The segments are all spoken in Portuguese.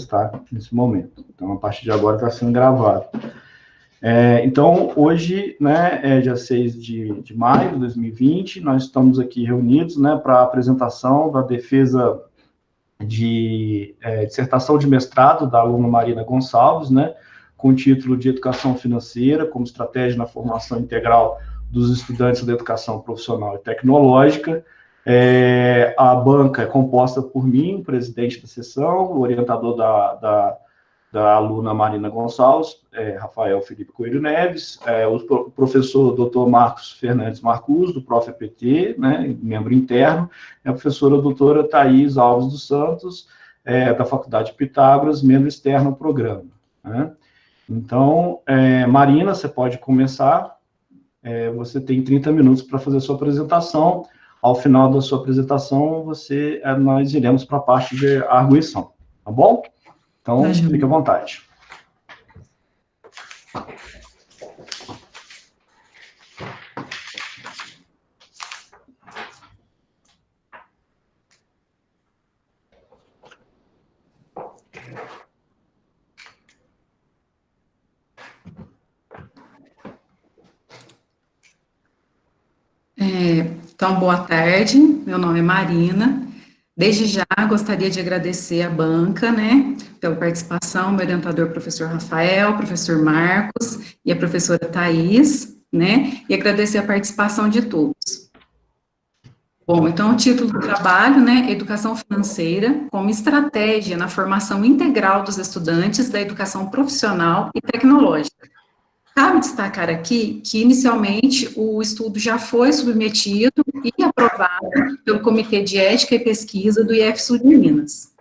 está nesse momento. Então, a partir de agora está sendo gravado. Então, hoje, né, é dia 6 de maio de 2020, nós estamos aqui reunidos, né, para a apresentação da defesa de dissertação de mestrado da aluna Marina Gonçalves, né, com o título de Educação Financeira como Estratégia na Formação Integral dos Estudantes da Educação Profissional e Tecnológica. A banca é composta por mim, presidente da sessão, o orientador da aluna Marina Gonçalves, Rafael Felipe Coelho Neves, o professor Dr. Marcos Fernandes Marcus, do Prof.EPT, né, membro interno, e a professora doutora Thaís Alves dos Santos, da Faculdade de Pitágoras, membro externo ao programa. Né? Então, Marina, você pode começar, você tem 30 minutos para fazer a sua apresentação. Ao final da sua apresentação, nós iremos para a parte de arguição, tá bom? Então, fique à vontade. Então, boa tarde, meu nome é Marina. Desde já, gostaria de agradecer à banca, né, pela participação, meu orientador, professor Rafael, professor Marcos e a professora Thaís, né, e agradecer a participação de todos. Bom, então, o título do trabalho, né, Educação Financeira como Estratégia na Formação Integral dos Estudantes da Educação Profissional e Tecnológica. Cabe destacar aqui que, inicialmente, o estudo já foi submetido e aprovado pelo Comitê de Ética e Pesquisa do IF-Sul de Minas.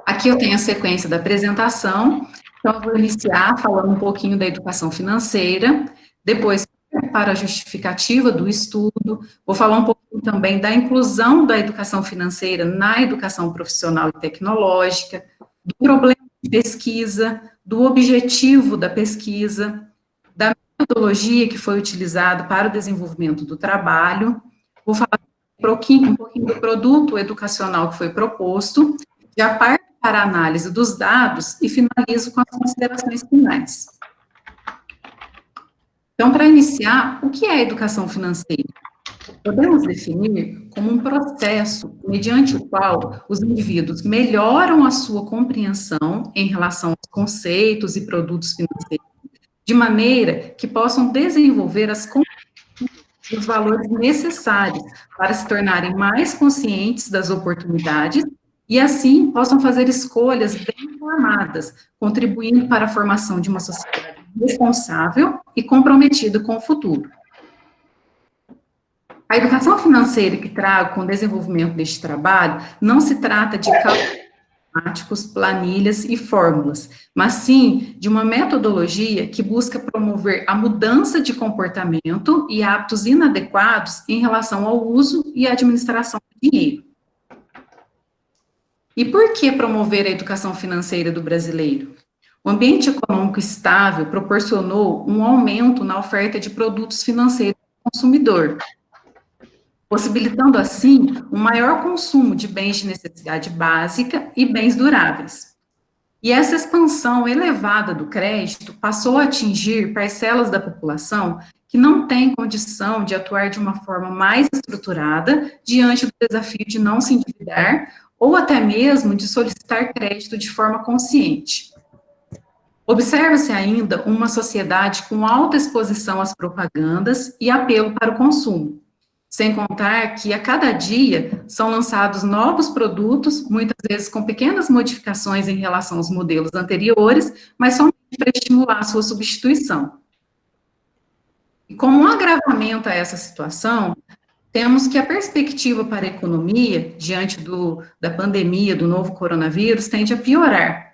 Aqui eu tenho a sequência da apresentação, então eu vou iniciar falando um pouquinho da educação financeira, depois para a justificativa do estudo, vou falar um pouquinho também da inclusão da educação financeira na educação profissional e tecnológica, do problema de pesquisa, do objetivo da pesquisa, da metodologia que foi utilizada para o desenvolvimento do trabalho, vou falar um pouquinho do produto educacional que foi proposto, já parto para a análise dos dados e finalizo com as considerações finais. Então, para iniciar, o que é educação financeira? Podemos definir como um processo mediante o qual os indivíduos melhoram a sua compreensão em relação aos conceitos e produtos financeiros, de maneira que possam desenvolver as competências e os valores necessários para se tornarem mais conscientes das oportunidades e, assim, possam fazer escolhas bem informadas, contribuindo para a formação de uma sociedade responsável e comprometida com o futuro. A educação financeira que trago com o desenvolvimento deste trabalho não se trata de cálculos matemáticos, planilhas e fórmulas, mas sim de uma metodologia que busca promover a mudança de comportamento e hábitos inadequados em relação ao uso e administração do dinheiro. E por que promover a educação financeira do brasileiro? O ambiente econômico estável proporcionou um aumento na oferta de produtos financeiros ao consumidor, possibilitando, assim, um maior consumo de bens de necessidade básica e bens duráveis. E essa expansão elevada do crédito passou a atingir parcelas da população que não têm condição de atuar de uma forma mais estruturada diante do desafio de não se endividar ou até mesmo de solicitar crédito de forma consciente. Observa-se ainda uma sociedade com alta exposição às propagandas e apelo para o consumo, sem contar que a cada dia são lançados novos produtos, muitas vezes com pequenas modificações em relação aos modelos anteriores, mas somente para estimular a sua substituição. E como um agravamento a essa situação, temos que a perspectiva para a economia, diante da pandemia, do novo coronavírus, tende a piorar.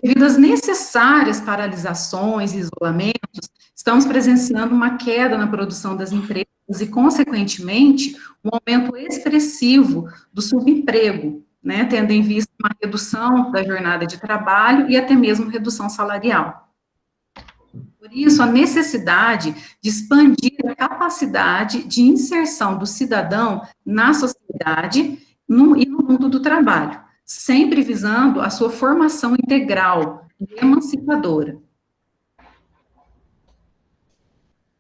Devido às necessárias paralisações e isolamentos, estamos presenciando uma queda na produção das empresas e, consequentemente, um aumento expressivo do subemprego, né, tendo em vista uma redução da jornada de trabalho e até mesmo redução salarial. Por isso, a necessidade de expandir a capacidade de inserção do cidadão na sociedade e no mundo do trabalho, sempre visando a sua formação integral e emancipadora.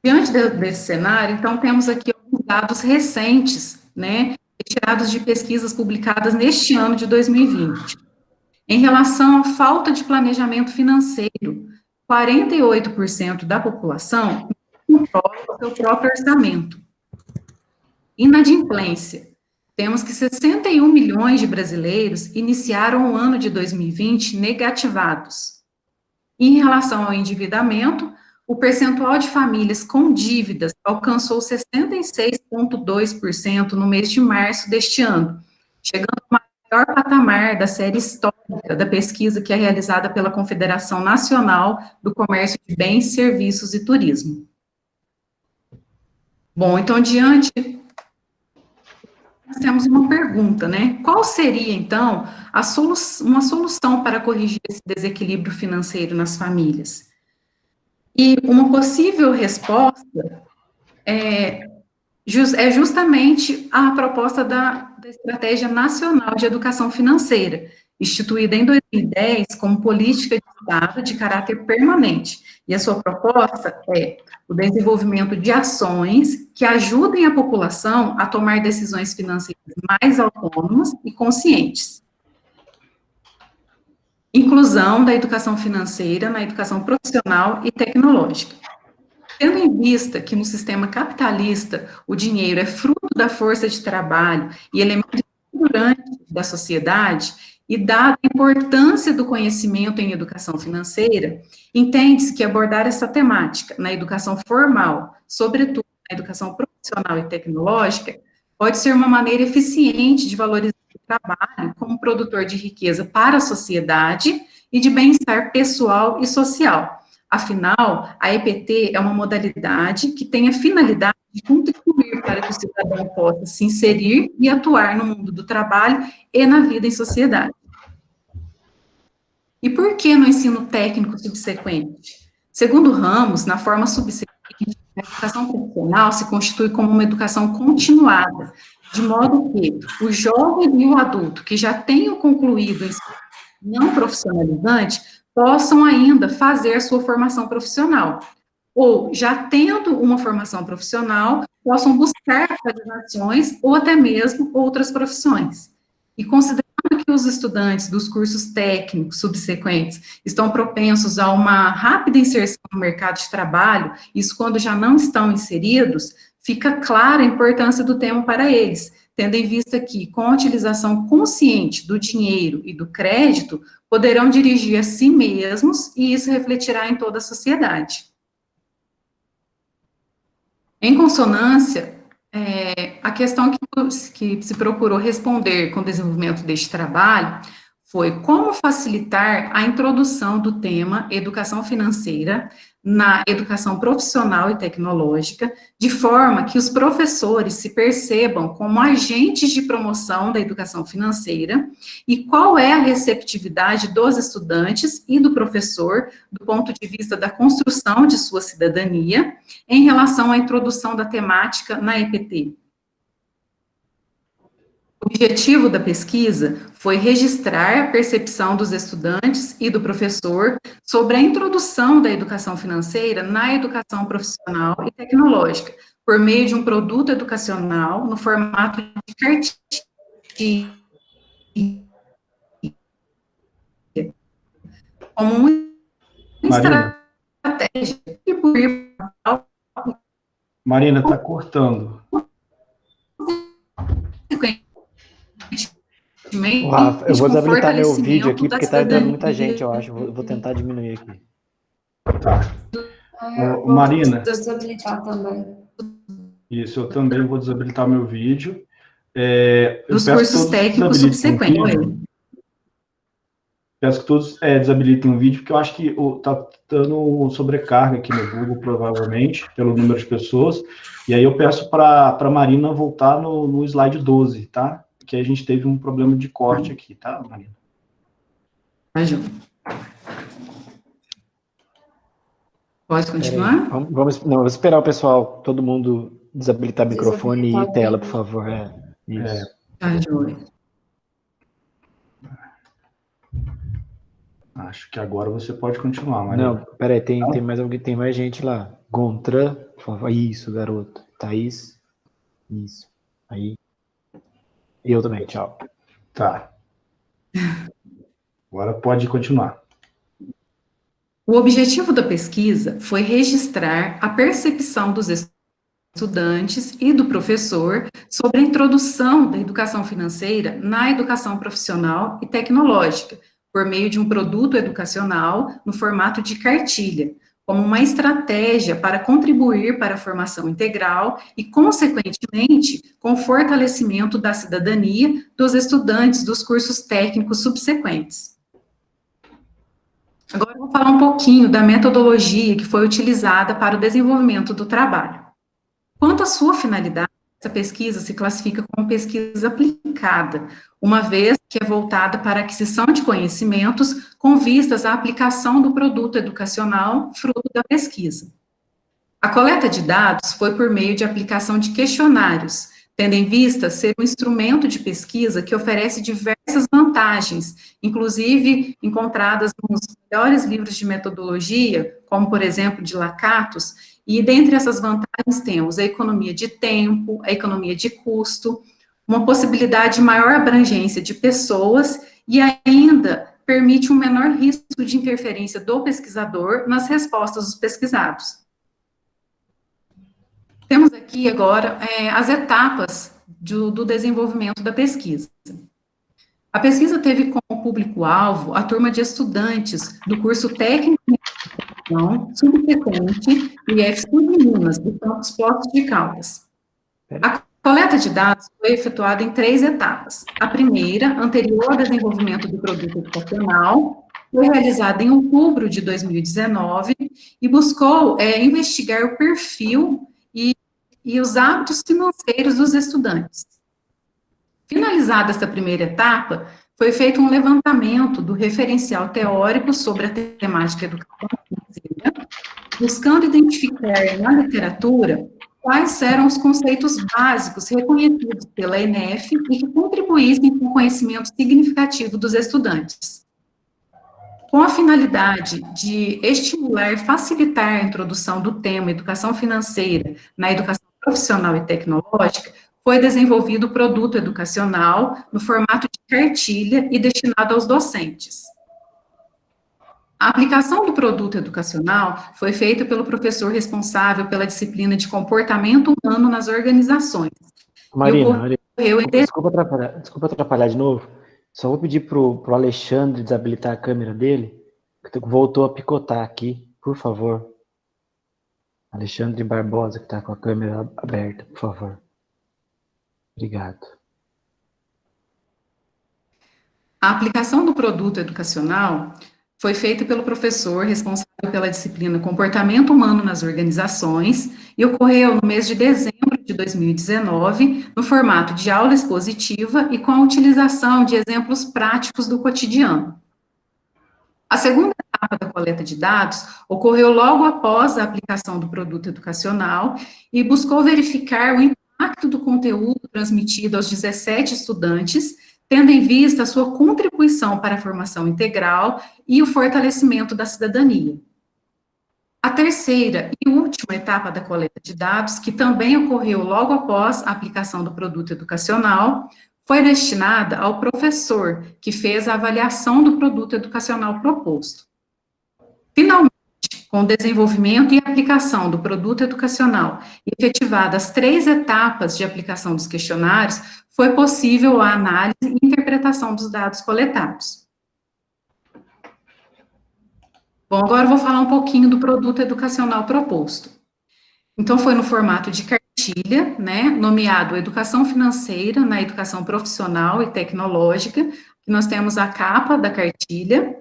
Diante desse cenário, então, temos aqui alguns dados recentes, né, retirados de pesquisas publicadas neste ano de 2020. Em relação à falta de planejamento financeiro, 48% da população não controla o seu próprio orçamento. Inadimplência. Temos que 61 milhões de brasileiros iniciaram o ano de 2020 negativados. Em relação ao endividamento, o percentual de famílias com dívidas alcançou 66,2% no mês de março deste ano, chegando ao maior patamar da série histórica da pesquisa que é realizada pela Confederação Nacional do Comércio de Bens, Serviços e Turismo. Bom, então, diante, nós temos uma pergunta, né? Qual seria, então, uma solução para corrigir esse desequilíbrio financeiro nas famílias? E uma possível resposta é justamente a proposta da Estratégia Nacional de Educação Financeira, instituída em 2010 como política de Estado de caráter permanente. E a sua proposta é o desenvolvimento de ações que ajudem a população a tomar decisões financeiras mais autônomas e conscientes. Inclusão da educação financeira na educação profissional e tecnológica. Tendo em vista que no sistema capitalista o dinheiro é fruto da força de trabalho e elemento estruturante da sociedade, e dada a importância do conhecimento em educação financeira, entende-se que abordar essa temática na educação formal, sobretudo na educação profissional e tecnológica, pode ser uma maneira eficiente de valorizar o trabalho como produtor de riqueza para a sociedade e de bem-estar pessoal e social. Afinal, a EPT é uma modalidade que tem a finalidade de contribuir para que o cidadão possa se inserir e atuar no mundo do trabalho e na vida em sociedade. E por que no ensino técnico subsequente? Segundo Ramos, na forma subsequente, a educação profissional se constitui como uma educação continuada, de modo que o jovem e o adulto que já tenham concluído o ensino não profissionalizante possam ainda fazer sua formação profissional, ou, já tendo uma formação profissional, possam buscar qualificações ou até mesmo outras profissões. E considerando que os estudantes dos cursos técnicos subsequentes estão propensos a uma rápida inserção no mercado de trabalho, isso quando já não estão inseridos, fica clara a importância do tema para eles, tendo em vista que, com a utilização consciente do dinheiro e do crédito, poderão dirigir a si mesmos e isso refletirá em toda a sociedade. Em consonância, a questão que se procurou responder com o desenvolvimento deste trabalho foi como facilitar a introdução do tema educação financeira na educação profissional e tecnológica, de forma que os professores se percebam como agentes de promoção da educação financeira e qual é a receptividade dos estudantes e do professor do ponto de vista da construção de sua cidadania em relação à introdução da temática na EPT. O objetivo da pesquisa foi registrar a percepção dos estudantes e do professor sobre a introdução da educação financeira na educação profissional e tecnológica, por meio de um produto educacional no formato de cartilha, como uma estratégia de contribuir. Marina, está cortando. Rafa, eu vou desabilitar meu vídeo aqui, porque está entrando muita gente, eu acho. Vou tentar diminuir aqui. Tá. Marina. Vou desabilitar também. Isso, eu também vou desabilitar meu vídeo. Dos cursos técnicos subsequentes. Peço que todos desabilitem o vídeo, porque eu acho que está dando sobrecarga aqui no Google, provavelmente, pelo número de pessoas. E aí eu peço para a Marina voltar no slide 12, tá? Que a gente teve um problema de corte aqui, tá, Marina? Pode continuar? Vamos esperar o pessoal, todo mundo desabilitar microfone e tela, por favor. Tá, Joia. Acho que agora você pode continuar, Maria. Não, peraí, tem mais alguém, tem mais gente lá. Gontran, por favor. Isso, garoto. Thaís, isso. Aí. E eu também, tchau. Tá. Agora pode continuar. O objetivo da pesquisa foi registrar a percepção dos estudantes e do professor sobre a introdução da educação financeira na educação profissional e tecnológica, por meio de um produto educacional no formato de cartilha, como uma estratégia para contribuir para a formação integral e, consequentemente, com o fortalecimento da cidadania dos estudantes dos cursos técnicos subsequentes. Agora eu vou falar um pouquinho da metodologia que foi utilizada para o desenvolvimento do trabalho. Quanto à sua finalidade, essa pesquisa se classifica como pesquisa aplicada, uma vez que é voltada para a aquisição de conhecimentos com vistas à aplicação do produto educacional fruto da pesquisa. A coleta de dados foi por meio de aplicação de questionários, tendo em vista ser um instrumento de pesquisa que oferece diversas vantagens, inclusive encontradas nos melhores livros de metodologia, como, por exemplo, de Lakatos, e dentre essas vantagens temos a economia de tempo, a economia de custo, uma possibilidade de maior abrangência de pessoas e ainda permite um menor risco de interferência do pesquisador nas respostas dos pesquisados. Temos aqui agora as etapas do desenvolvimento da pesquisa. A pesquisa teve como público-alvo a turma de estudantes do curso técnico de educação subsequente IF Minas, do campus Poços de Caldas. A coleta de dados foi efetuada em 3 etapas. A primeira, anterior ao desenvolvimento do produto educacional, foi realizada em outubro de 2019 e buscou investigar o perfil e os hábitos financeiros dos estudantes. Finalizada esta primeira etapa, foi feito um levantamento do referencial teórico sobre a temática educação financeira, buscando identificar na literatura quais eram os conceitos básicos reconhecidos pela ENEF e que contribuíssem com o conhecimento significativo dos estudantes. Com a finalidade de estimular e facilitar a introdução do tema educação financeira na educação profissional e tecnológica, foi desenvolvido o produto educacional no formato de cartilha e destinado aos docentes. A aplicação do produto educacional foi feita pelo professor responsável pela disciplina de comportamento humano nas organizações. Marina, desculpa atrapalhar de novo. Só vou pedir pro Alexandre desabilitar a câmera dele, que voltou a picotar aqui, por favor. Alexandre Barbosa, que está com a câmera aberta, por favor. Obrigado. A aplicação do produto educacional foi feita pelo professor responsável pela disciplina Comportamento Humano nas Organizações e ocorreu no mês de dezembro de 2019, no formato de aula expositiva e com a utilização de exemplos práticos do cotidiano. A segunda etapa da coleta de dados ocorreu logo após a aplicação do produto educacional e buscou verificar o impacto do conteúdo transmitido aos 17 estudantes, tendo em vista a sua contribuição para a formação integral e o fortalecimento da cidadania. A terceira e última etapa da coleta de dados, que também ocorreu logo após a aplicação do produto educacional, foi destinada ao professor, que fez a avaliação do produto educacional proposto. Finalmente, com o desenvolvimento e aplicação do produto educacional e efetivadas as 3 etapas de aplicação dos questionários, foi possível a análise e interpretação dos dados coletados. Bom, agora eu vou falar um pouquinho do produto educacional proposto. Então, foi no formato de cartilha, né, nomeado Educação Financeira na Educação Profissional e Tecnológica, que nós temos a capa da cartilha,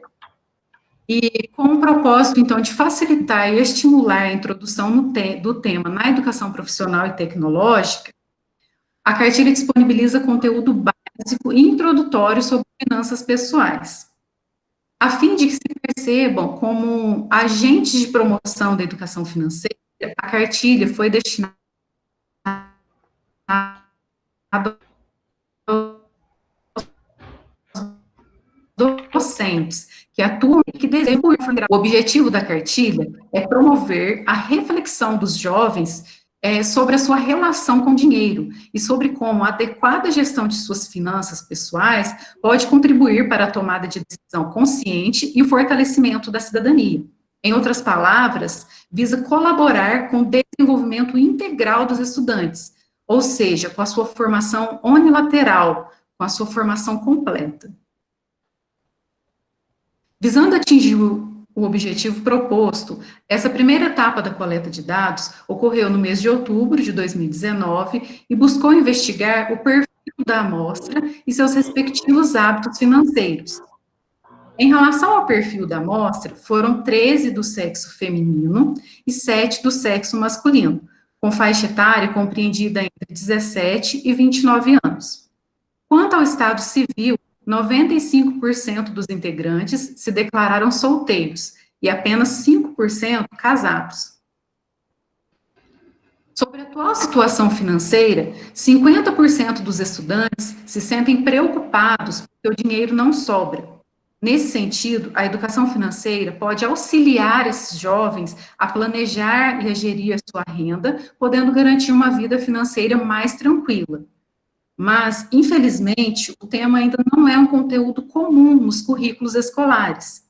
e com o propósito, então, de facilitar e estimular a introdução do tema na educação profissional e tecnológica, a cartilha disponibiliza conteúdo básico e introdutório sobre finanças pessoais. A fim de que se percebam como agentes de promoção da educação financeira, a cartilha foi destinada aos docentes que atuam e que desejam. O objetivo da cartilha é promover a reflexão dos jovens sobre a sua relação com o dinheiro e sobre como a adequada gestão de suas finanças pessoais pode contribuir para a tomada de decisão consciente e o fortalecimento da cidadania. Em outras palavras, visa colaborar com o desenvolvimento integral dos estudantes, ou seja, com a sua formação unilateral, com a sua formação completa. Visando atingir o objetivo proposto, essa primeira etapa da coleta de dados ocorreu no mês de outubro de 2019 e buscou investigar o perfil da amostra e seus respectivos hábitos financeiros. Em relação ao perfil da amostra, foram 13 do sexo feminino e 7 do sexo masculino, com faixa etária compreendida entre 17 e 29 anos. Quanto ao estado civil, 95% dos integrantes se declararam solteiros e apenas 5% casados. Sobre a atual situação financeira, 50% dos estudantes se sentem preocupados porque o dinheiro não sobra. Nesse sentido, a educação financeira pode auxiliar esses jovens a planejar e a gerir a sua renda, podendo garantir uma vida financeira mais tranquila. Mas, infelizmente, o tema ainda não é um conteúdo comum nos currículos escolares.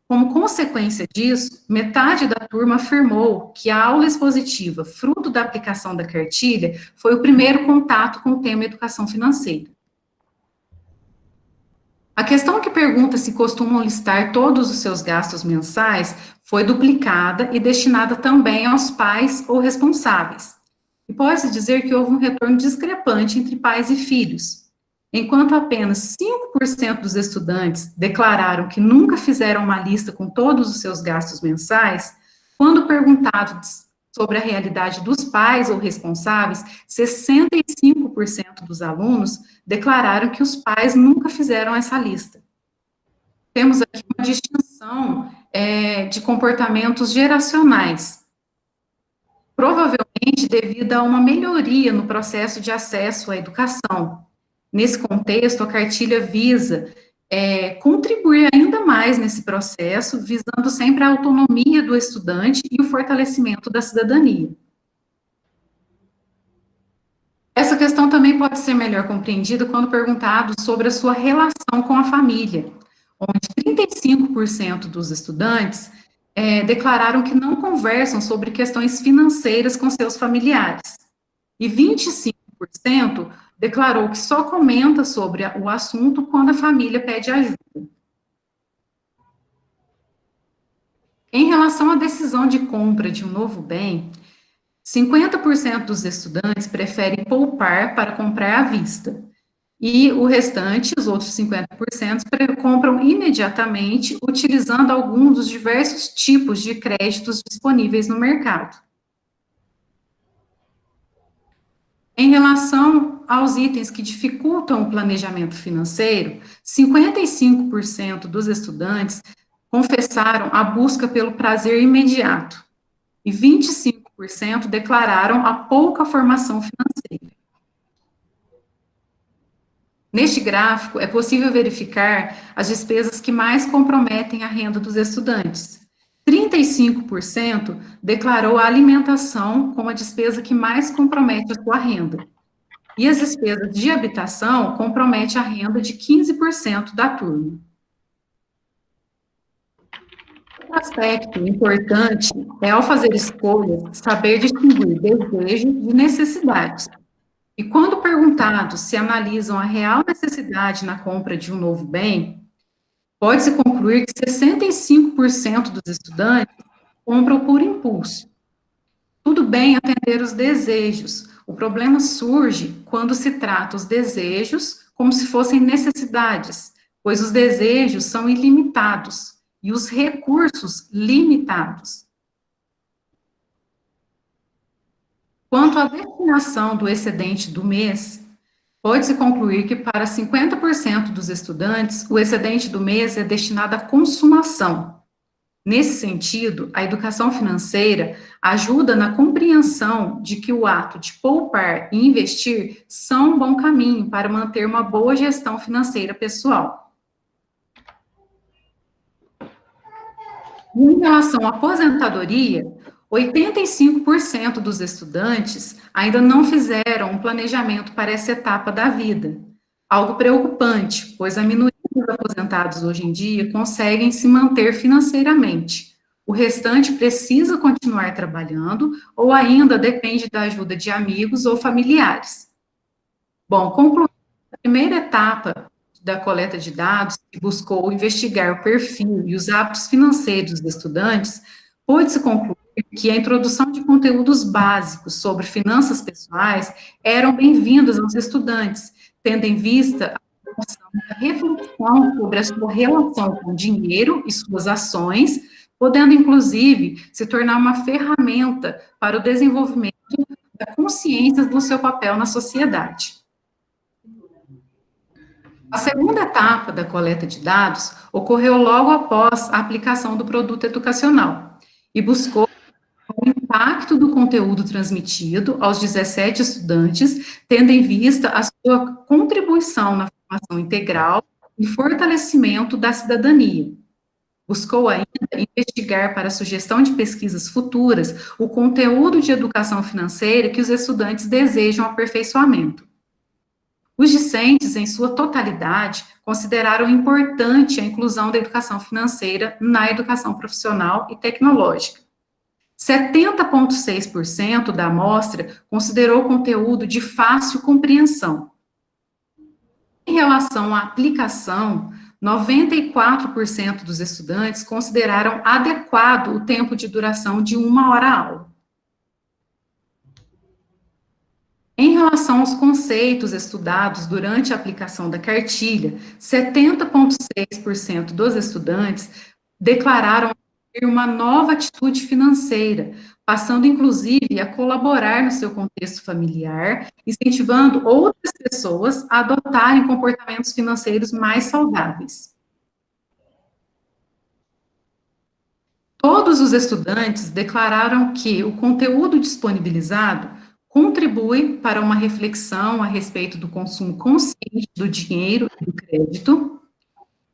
Como consequência disso, metade da turma afirmou que a aula expositiva, fruto da aplicação da cartilha, foi o primeiro contato com o tema educação financeira. A questão que pergunta se costumam listar todos os seus gastos mensais foi duplicada e destinada também aos pais ou responsáveis. E pode-se dizer que houve um retorno discrepante entre pais e filhos. Enquanto apenas 5% dos estudantes declararam que nunca fizeram uma lista com todos os seus gastos mensais, quando perguntados sobre a realidade dos pais ou responsáveis, 65% dos alunos declararam que os pais nunca fizeram essa lista. Temos aqui uma distinção de comportamentos geracionais, provavelmente devido a uma melhoria no processo de acesso à educação. Nesse contexto, a cartilha visa contribuir ainda mais nesse processo, visando sempre a autonomia do estudante e o fortalecimento da cidadania. Essa questão também pode ser melhor compreendida quando perguntado sobre a sua relação com a família, onde 35% dos estudantes declararam que não conversam sobre questões financeiras com seus familiares, e 25% declarou que só comenta sobre o assunto quando a família pede ajuda. Em relação à decisão de compra de um novo bem, 50% dos estudantes preferem poupar para comprar à vista, e o restante, os outros 50%, compram imediatamente, utilizando algum dos diversos tipos de créditos disponíveis no mercado. Em relação aos itens que dificultam o planejamento financeiro, 55% dos estudantes confessaram a busca pelo prazer imediato, e 25% declararam a pouca formação financeira. Neste gráfico, é possível verificar as despesas que mais comprometem a renda dos estudantes. 35% declarou a alimentação como a despesa que mais compromete a sua renda. E as despesas de habitação comprometem a renda de 15% da turma. Um aspecto importante é, ao fazer escolhas, saber distinguir desejos de necessidades. E quando perguntados se analisam a real necessidade na compra de um novo bem, pode-se concluir que 65% dos estudantes compram por impulso. Tudo bem atender os desejos. O problema surge quando se trata os desejos como se fossem necessidades, pois os desejos são ilimitados e os recursos limitados. Quanto à destinação do excedente do mês, pode-se concluir que para 50% dos estudantes, o excedente do mês é destinado à consumação. Nesse sentido, a educação financeira ajuda na compreensão de que o ato de poupar e investir são um bom caminho para manter uma boa gestão financeira pessoal. Em relação à aposentadoria, 85% dos estudantes ainda não fizeram um planejamento para essa etapa da vida. Algo preocupante, pois a minoria dos aposentados hoje em dia conseguem se manter financeiramente. O restante precisa continuar trabalhando ou ainda depende da ajuda de amigos ou familiares. Bom, concluindo a primeira etapa da coleta de dados, que buscou investigar o perfil e os hábitos financeiros dos estudantes, pôde-se concluir que a introdução de conteúdos básicos sobre finanças pessoais eram bem-vindas aos estudantes, tendo em vista a reflexão sobre a sua relação com o dinheiro e suas ações, podendo, inclusive, se tornar uma ferramenta para o desenvolvimento da consciência do seu papel na sociedade. A segunda etapa da coleta de dados ocorreu logo após a aplicação do produto educacional e buscou o impacto do conteúdo transmitido aos 17 estudantes, tendo em vista a sua contribuição na formação integral e fortalecimento da cidadania. Buscou ainda investigar para a sugestão de pesquisas futuras o conteúdo de educação financeira que os estudantes desejam aperfeiçoamento. Os discentes, em sua totalidade, consideraram importante a inclusão da educação financeira na educação profissional e tecnológica. 70,6% da amostra considerou conteúdo de fácil compreensão. Em relação à aplicação, 94% dos estudantes consideraram adequado o tempo de duração de 1 hora aula. Em relação aos conceitos estudados durante a aplicação da cartilha, 70,6% dos estudantes declararam ter uma nova atitude financeira, passando inclusive a colaborar no seu contexto familiar, incentivando outras pessoas a adotarem comportamentos financeiros mais saudáveis. Todos os estudantes declararam que o conteúdo disponibilizado contribui para uma reflexão a respeito do consumo consciente do dinheiro e do crédito,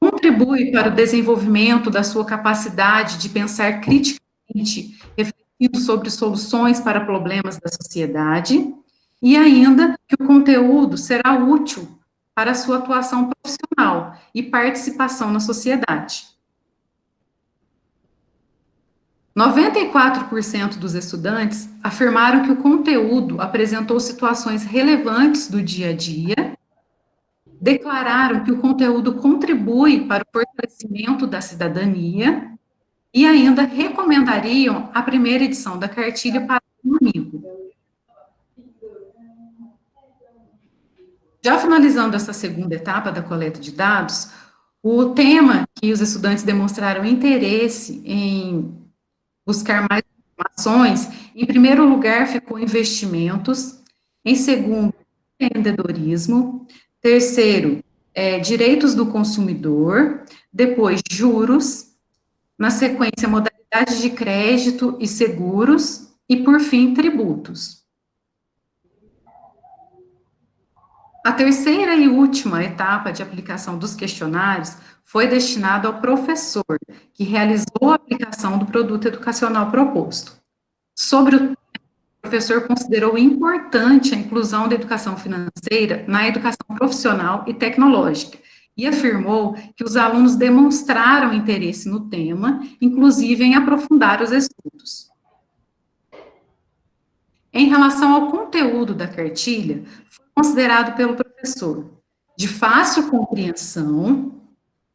contribui para o desenvolvimento da sua capacidade de pensar criticamente, refletindo sobre soluções para problemas da sociedade, e ainda que o conteúdo será útil para a sua atuação profissional e participação na sociedade. 94% dos estudantes afirmaram que o conteúdo apresentou situações relevantes do dia a dia, declararam que o conteúdo contribui para o fortalecimento da cidadania e ainda recomendariam a primeira edição da cartilha para um amigo. Já finalizando essa segunda etapa da coleta de dados, o tema que os estudantes demonstraram interesse em buscar mais informações, em primeiro lugar ficou investimentos, em segundo, empreendedorismo, terceiro, direitos do consumidor, depois juros, na sequência, modalidades de crédito e seguros, e por fim, tributos. A terceira e última etapa de aplicação dos questionários foi destinado ao professor, que realizou a aplicação do produto educacional proposto. Sobre o tema, o professor considerou importante a inclusão da educação financeira na educação profissional e tecnológica, e afirmou que os alunos demonstraram interesse no tema, inclusive em aprofundar os estudos. Em relação ao conteúdo da cartilha, foi considerado pelo professor de fácil compreensão,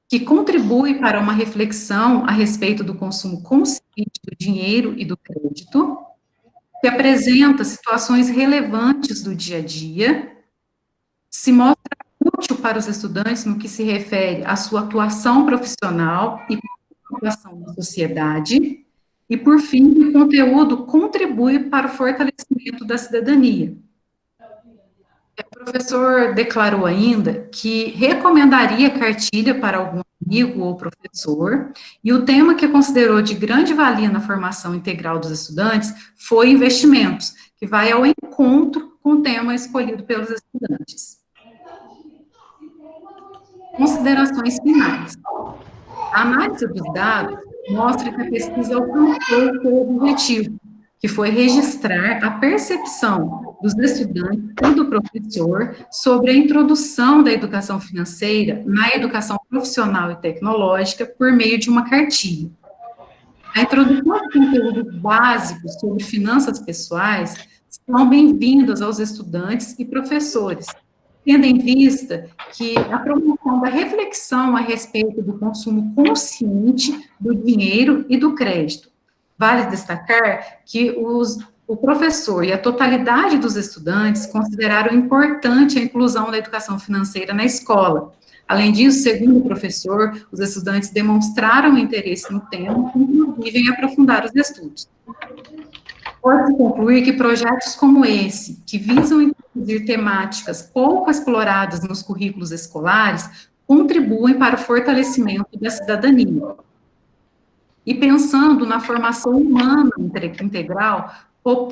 que contribui para uma reflexão a respeito do consumo consciente do dinheiro e do crédito, que apresenta situações relevantes do dia a dia, se mostra útil para os estudantes no que se refere à sua atuação profissional e participação na sociedade, e, por fim, o conteúdo contribui para o fortalecimento da cidadania. O professor declarou ainda que recomendaria a cartilha para algum amigo ou professor, e o tema que considerou de grande valia na formação integral dos estudantes foi investimentos, que vai ao encontro com o tema escolhido pelos estudantes. Considerações finais. A análise dos dados mostra que a pesquisa alcançou o seu objetivo, que foi registrar a percepção dos estudantes e do professor sobre a introdução da educação financeira na educação profissional e tecnológica por meio de uma cartilha. A introdução de conteúdos básicos sobre finanças pessoais são bem-vindas aos estudantes e professores, tendo em vista que a promoção da reflexão a respeito do consumo consciente do dinheiro e do crédito. Vale destacar que o professor e a totalidade dos estudantes consideraram importante a inclusão da educação financeira na escola. Além disso, segundo o professor, os estudantes demonstraram interesse no tema, inclusive em aprofundar os estudos. Pode-se concluir que projetos como esse, que visam introduzir temáticas pouco exploradas nos currículos escolares, contribuem para o fortalecimento da cidadania. E pensando na formação humana integral,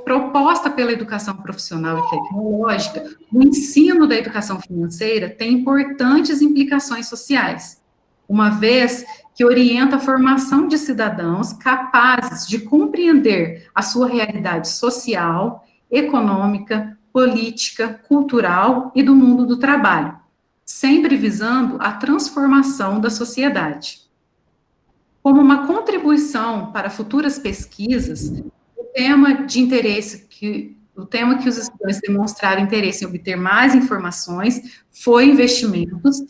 proposta pela educação profissional e tecnológica, o ensino da educação financeira tem importantes implicações sociais, uma vez que orienta a formação de cidadãos capazes de compreender a sua realidade social, econômica, política, cultural e do mundo do trabalho, sempre visando a transformação da sociedade. Como uma contribuição para futuras pesquisas, o tema que os estudantes demonstraram interesse em obter mais informações foi investimentos.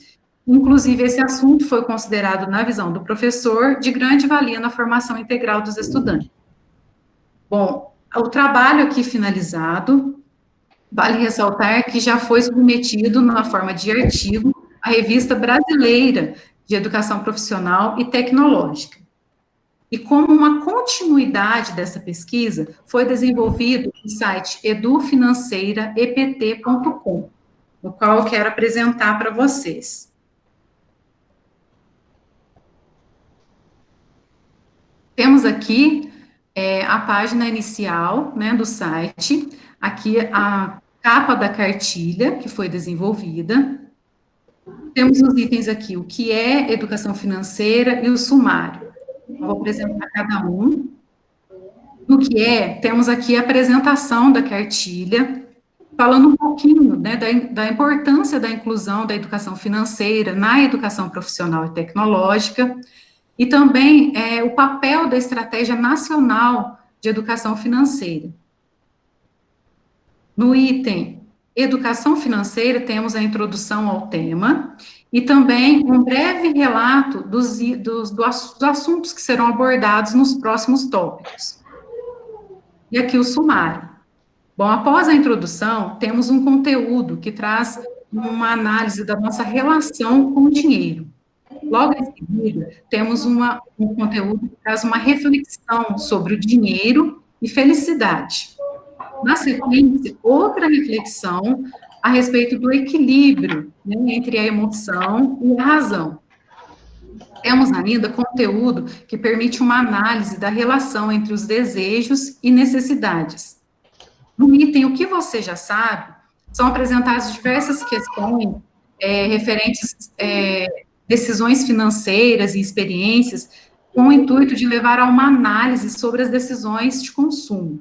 Inclusive, esse assunto foi considerado, na visão do professor, de grande valia na formação integral dos estudantes. Bom, o trabalho aqui finalizado, vale ressaltar que já foi submetido na forma de artigo à Revista Brasileira de Educação Profissional e Tecnológica. E como uma continuidade dessa pesquisa, foi desenvolvido o site edufinanceiraept.com, no qual eu quero apresentar para vocês. Temos aqui a página inicial, né, do site, aqui a capa da cartilha que foi desenvolvida. Temos os itens aqui, o que é educação financeira e o sumário. Eu vou apresentar cada um. No que temos aqui a apresentação da cartilha, falando um pouquinho, né, da importância da inclusão da educação financeira na educação profissional e tecnológica, e também o papel da Estratégia Nacional de Educação Financeira. No item Educação Financeira, temos a introdução ao tema, e também um breve relato dos assuntos que serão abordados nos próximos tópicos. E aqui o sumário. Bom, após a introdução, temos um conteúdo que traz uma análise da nossa relação com o dinheiro. Logo em seguida, temos um conteúdo que traz uma reflexão sobre o dinheiro e felicidade. Na sequência, outra reflexão a respeito do equilíbrio, né, entre a emoção e a razão. Temos ainda conteúdo que permite uma análise da relação entre os desejos e necessidades. No item O que você já sabe, são apresentadas diversas questões referentes decisões financeiras e experiências, com o intuito de levar a uma análise sobre as decisões de consumo.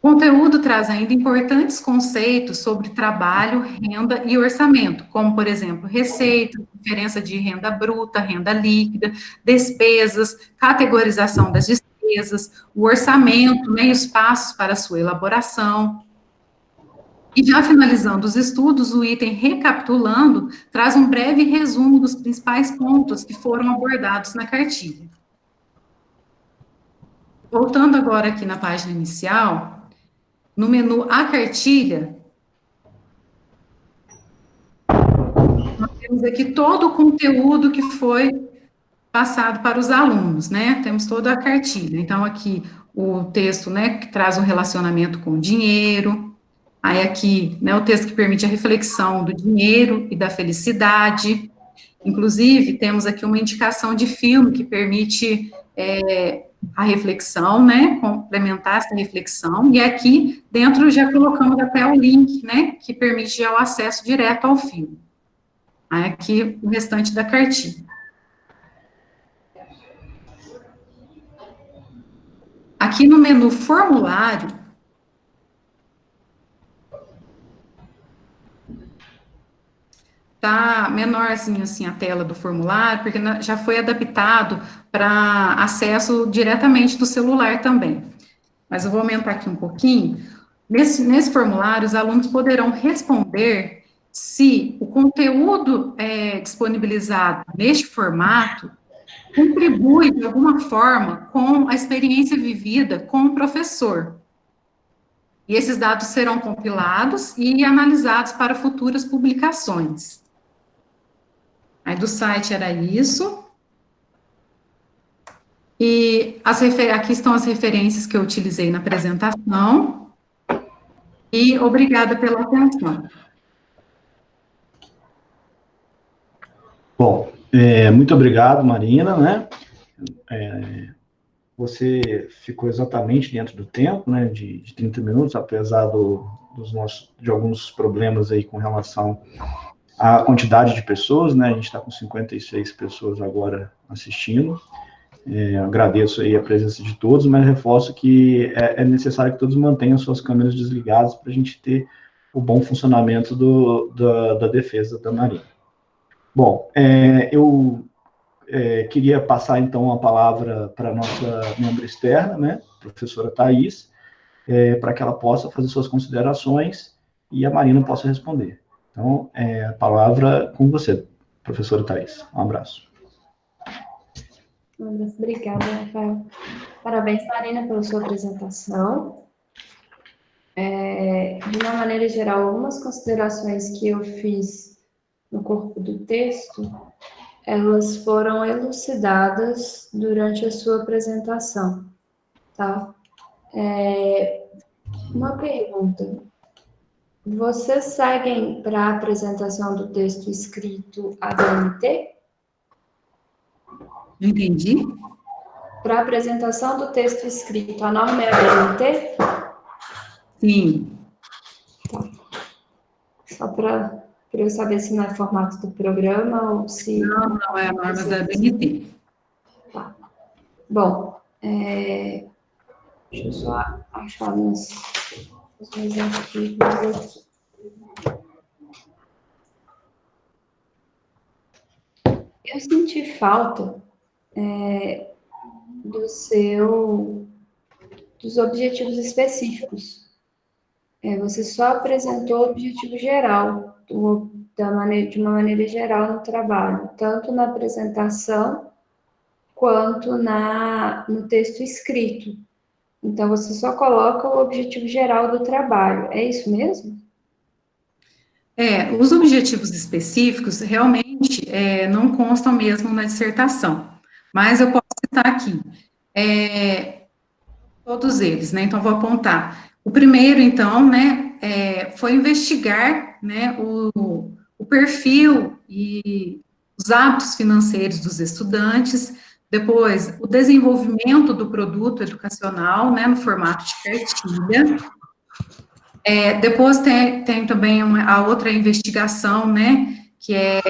O conteúdo traz ainda importantes conceitos sobre trabalho, renda e orçamento, como, por exemplo, receita, diferença de renda bruta, renda líquida, despesas, categorização das despesas, o orçamento, né, e os passos para a sua elaboração. E já finalizando os estudos, o item Recapitulando traz um breve resumo dos principais pontos que foram abordados na cartilha. Voltando agora aqui na página inicial, no menu A Cartilha, nós temos aqui todo o conteúdo que foi passado para os alunos, né? Temos toda a cartilha. Então, aqui o texto, né, que traz um relacionamento com o dinheiro. Aí aqui, né, o texto que permite a reflexão do dinheiro e da felicidade. Inclusive, temos aqui uma indicação de filme que permite a reflexão, né, complementar essa reflexão, e aqui dentro já colocamos até o link, né, que permite já o acesso direto ao filme. Aí aqui o restante da cartilha. aqui no menu formulário, tá menorzinho assim a tela do formulário, porque já foi adaptado para acesso diretamente do celular também. Mas eu vou aumentar aqui um pouquinho. Nesse formulário, os alunos poderão responder se o conteúdo disponibilizado neste formato contribui de alguma forma com a experiência vivida com o professor. E esses dados serão compilados e analisados para futuras publicações. Aí do site era isso. E aqui estão as referências que eu utilizei na apresentação. E obrigada pela atenção. Bom, muito obrigado, Marina, né? Você ficou exatamente dentro do tempo, né, de 30 minutos, apesar de alguns problemas aí com relação à quantidade de pessoas, né? A gente está com 56 pessoas agora assistindo. Agradeço aí a presença de todos, mas reforço que é necessário que todos mantenham suas câmeras desligadas para a gente ter o bom funcionamento da defesa da Marinha. Bom, eu queria passar, então, a palavra para a nossa membro externa, né, professora Thais, para que ela possa fazer suas considerações e a Marina possa responder. Então, a palavra com você, professora Thais. Um abraço. Obrigada, Rafael. Parabéns, Marina, pela sua apresentação. De uma maneira geral, algumas considerações que eu fiz no corpo do texto, elas foram elucidadas durante a sua apresentação, tá? Uma pergunta. Vocês seguem para a apresentação do texto escrito a DNT? Não entendi. Para a apresentação do texto escrito, a norma é a DNT? Sim. Tá. Só para eu saber se não é formato do programa ou se... Não é a norma da BNT. Tá. Bom, deixa eu só achar os meus artigos aqui. Eu senti falta dos objetivos específicos. Você só apresentou o objetivo geral, de uma maneira geral no trabalho, tanto na apresentação quanto no texto escrito. Então, você só coloca o objetivo geral do trabalho. É isso mesmo? Os objetivos específicos realmente não constam mesmo na dissertação, mas eu posso citar aqui todos eles, né? Então, vou apontar. O primeiro, então, né, foi investigar, né, o perfil e os hábitos financeiros dos estudantes, depois, o desenvolvimento do produto educacional, né, no formato de cartilha. Depois tem também a outra investigação, né, que é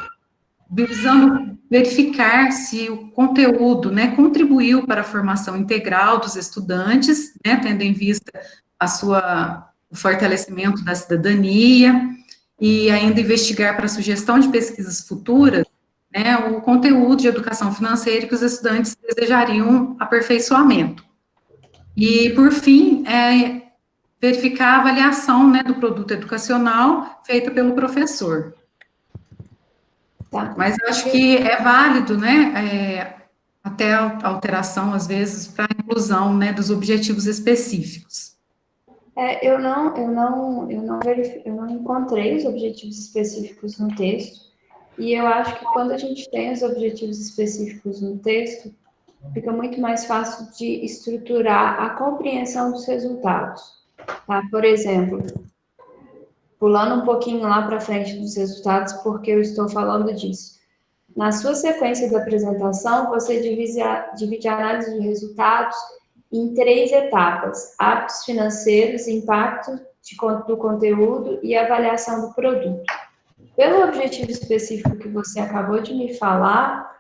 visando verificar se o conteúdo, né, contribuiu para a formação integral dos estudantes, né, tendo em vista o fortalecimento da cidadania, e ainda investigar para a sugestão de pesquisas futuras, né, o conteúdo de educação financeira que os estudantes desejariam aperfeiçoamento. E, por fim, verificar a avaliação, né, do produto educacional feita pelo professor. Tá. Mas eu acho que é válido, né, até a alteração, às vezes, para a inclusão, né, dos objetivos específicos. Eu não encontrei os objetivos específicos no texto, e eu acho que quando a gente tem os objetivos específicos no texto, fica muito mais fácil de estruturar a compreensão dos resultados. Tá? Por exemplo, pulando um pouquinho lá para frente dos resultados, porque eu estou falando disso. Na sua sequência da apresentação, você divide a análise de resultados em 3 etapas: hábitos financeiros, impacto do conteúdo e avaliação do produto. Pelo objetivo específico que você acabou de me falar,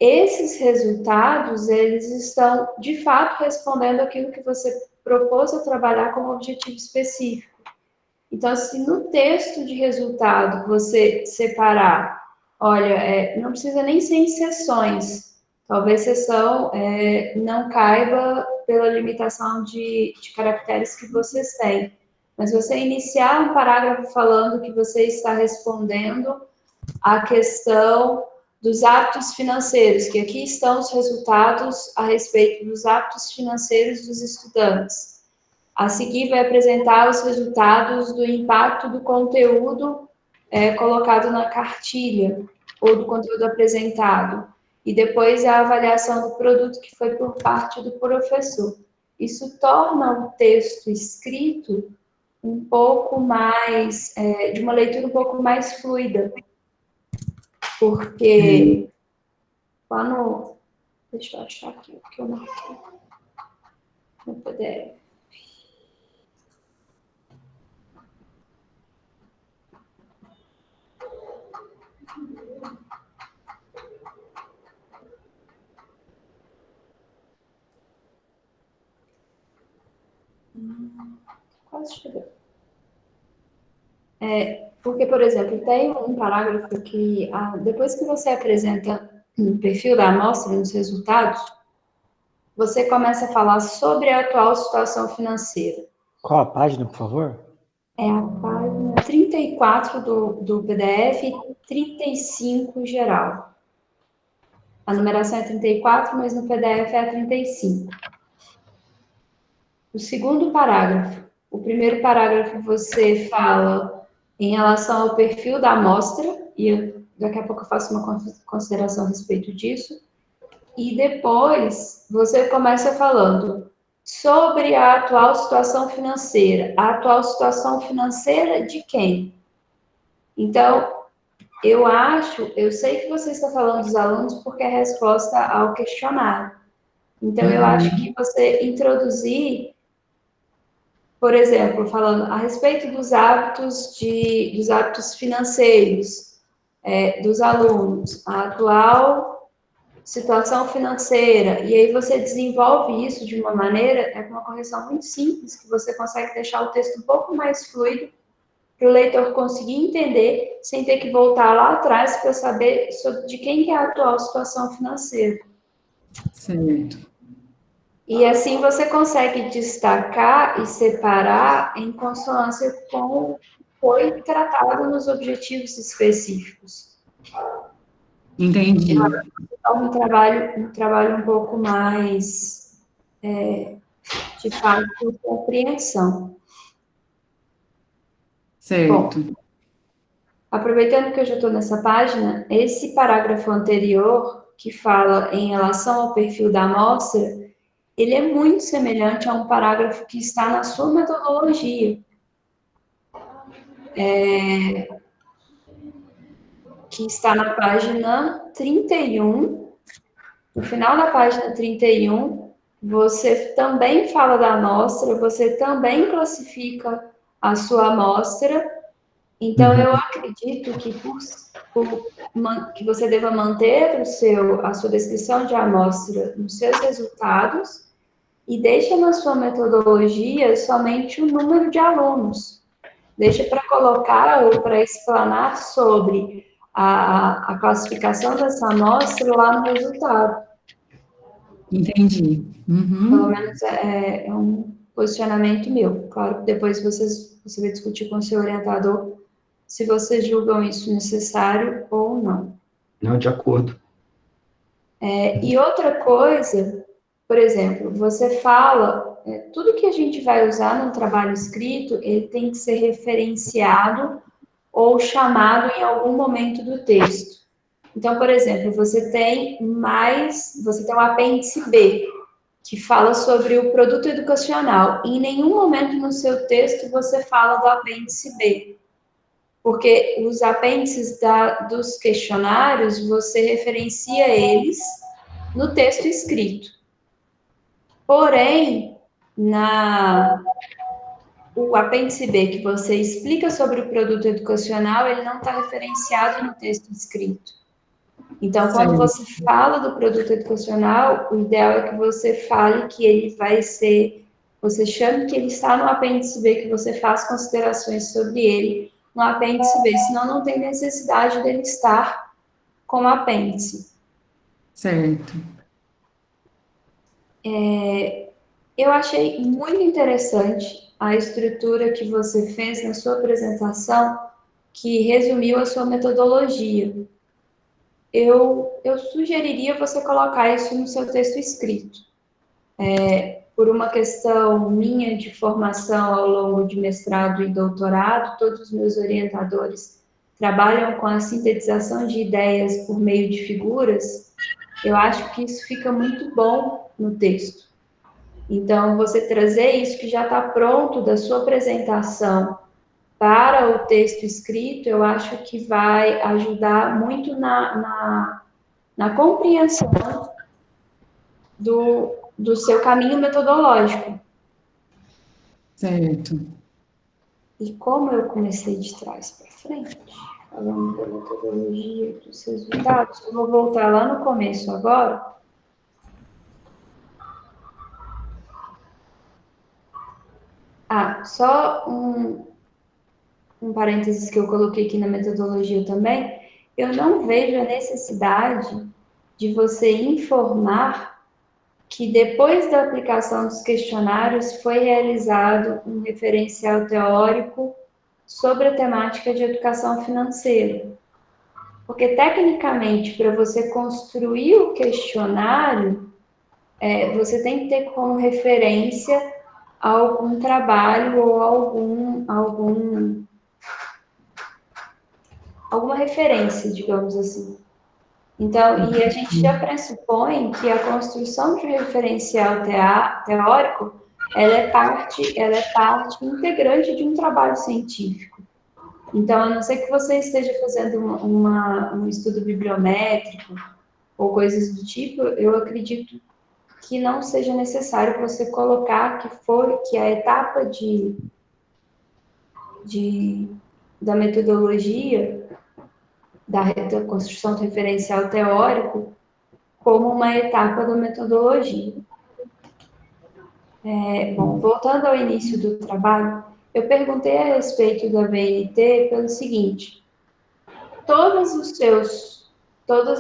esses resultados, eles estão, de fato, respondendo aquilo que você propôs a trabalhar como objetivo específico. Então, se no texto de resultado você separar, olha, não precisa nem ser em sessões, talvez sessão não caiba pela limitação de caracteres que vocês têm, mas você iniciar um parágrafo falando que você está respondendo à questão dos hábitos financeiros, que aqui estão os resultados a respeito dos hábitos financeiros dos estudantes. A seguir, vai apresentar os resultados do impacto do conteúdo colocado na cartilha, ou do conteúdo apresentado. E depois a avaliação do produto que foi por parte do professor. Isso torna o texto escrito um pouco mais, de uma leitura um pouco mais fluida. Porque lá no... Deixa eu achar aqui o que eu marquei no PDF. Quase chegou. Porque, por exemplo, tem um parágrafo que, depois que você apresenta o perfil da amostra nos resultados, você começa a falar sobre a atual situação financeira. Qual a página, por favor? É a página 34 do PDF e 35 geral. A numeração é 34, mas no PDF é a 35. O segundo parágrafo. O primeiro parágrafo você fala em relação ao perfil da amostra, e daqui a pouco eu faço uma consideração a respeito disso. E depois você começa falando sobre a atual situação financeira. A atual situação financeira de quem? Então, eu sei que você está falando dos alunos porque é a resposta ao questionário. Então, eu acho que você introduzir, por exemplo, falando a respeito dos hábitos financeiros dos alunos, a atual situação financeira, e aí você desenvolve isso de uma maneira, com uma correção muito simples, que você consegue deixar o texto um pouco mais fluido, para o leitor conseguir entender, sem ter que voltar lá atrás para saber de quem que é a atual situação financeira. Certo. E assim você consegue destacar e separar em consonância com o que foi tratado nos objetivos específicos. Entendi. É um trabalho um pouco mais, de fato, de compreensão. Certo. Bom, aproveitando que eu já estou nessa página, esse parágrafo anterior, que fala em relação ao perfil da amostra, ele é muito semelhante a um parágrafo que está na sua metodologia. Que está na página 31. No final da página 31, você também fala da amostra, você também classifica a sua amostra. Então, eu acredito que que você deva manter a sua descrição de amostra nos seus resultados e deixa na sua metodologia somente o número de alunos. Deixa para colocar ou para explanar sobre a classificação dessa amostra lá no resultado. Entendi. Pelo menos é um posicionamento meu. Claro que depois você vai discutir com o seu orientador se vocês julgam isso necessário ou não. Não, de acordo. E outra coisa, por exemplo, você fala, tudo que a gente vai usar no trabalho escrito, ele tem que ser referenciado ou chamado em algum momento do texto. Então, por exemplo, você tem um apêndice B, que fala sobre o produto educacional. Em nenhum momento no seu texto você fala do apêndice B, porque os apêndices dos questionários, você referencia eles no texto escrito. Porém, o apêndice B, que você explica sobre o produto educacional, ele não está referenciado no texto escrito. Então, quando você fala do produto educacional, o ideal é que você fale que ele vai ser, você chame que ele está no apêndice B, que você faz considerações sobre ele no apêndice B, senão não tem necessidade dele estar como apêndice. Certo. Eu achei muito interessante a estrutura que você fez na sua apresentação, que resumiu a sua metodologia. Eu sugeriria você colocar isso no seu texto escrito. Por uma questão minha de formação ao longo de mestrado e doutorado, todos os meus orientadores trabalham com a sintetização de ideias por meio de figuras. Eu acho que isso fica muito bom no texto. Então, você trazer isso que já está pronto da sua apresentação para o texto escrito, eu acho que vai ajudar muito na compreensão do seu caminho metodológico. Certo. E como eu comecei de trás para frente, falando da metodologia, dos resultados, eu vou voltar lá no começo agora. Só um parênteses que eu coloquei aqui na metodologia também. Eu não vejo a necessidade de você informar que depois da aplicação dos questionários foi realizado um referencial teórico sobre a temática de educação financeira. Porque, tecnicamente, para você construir o questionário, você tem que ter como referência algum trabalho ou alguma referência, digamos assim. Então, e a gente já pressupõe que a construção de um referencial teórico, ela é parte integrante de um trabalho científico. Então, a não ser que você esteja fazendo um estudo bibliométrico ou coisas do tipo, eu acredito que não seja necessário você colocar que a etapa da metodologia, da construção do referencial teórico, como uma etapa da metodologia. Bom, voltando ao início do trabalho, eu perguntei a respeito da BNT pelo seguinte: todas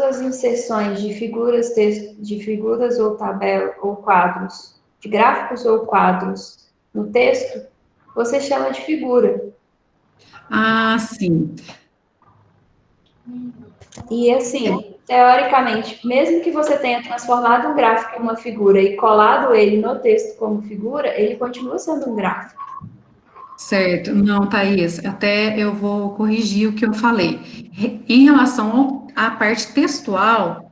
as inserções de figuras ou tabelas ou quadros, de gráficos ou quadros no texto, você chama de figura. Sim. E assim, teoricamente, mesmo que você tenha transformado um gráfico em uma figura e colado ele no texto como figura, ele continua sendo um gráfico. Certo. Não, Thaís, até eu vou corrigir o que eu falei. Em relação à parte textual,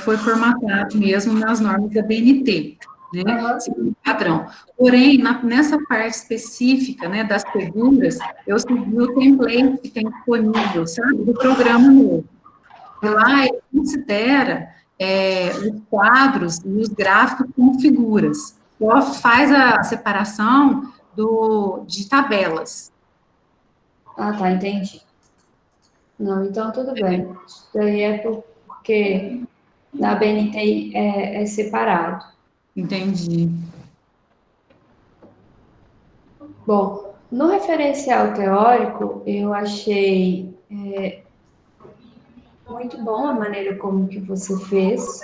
foi formatado mesmo nas normas da BNT, né? Segundo padrão. Porém, nessa parte específica, né, das figuras, eu segui o template que tem disponível, sabe, do programa novo. E lá ele considera os quadros e os gráficos como figuras. Só faz a separação de tabelas. Tá, entendi. Não, então tudo bem. Isso daí é porque na BNT é separado. Entendi. Bom, no referencial teórico, eu achei muito bom a maneira como que você fez.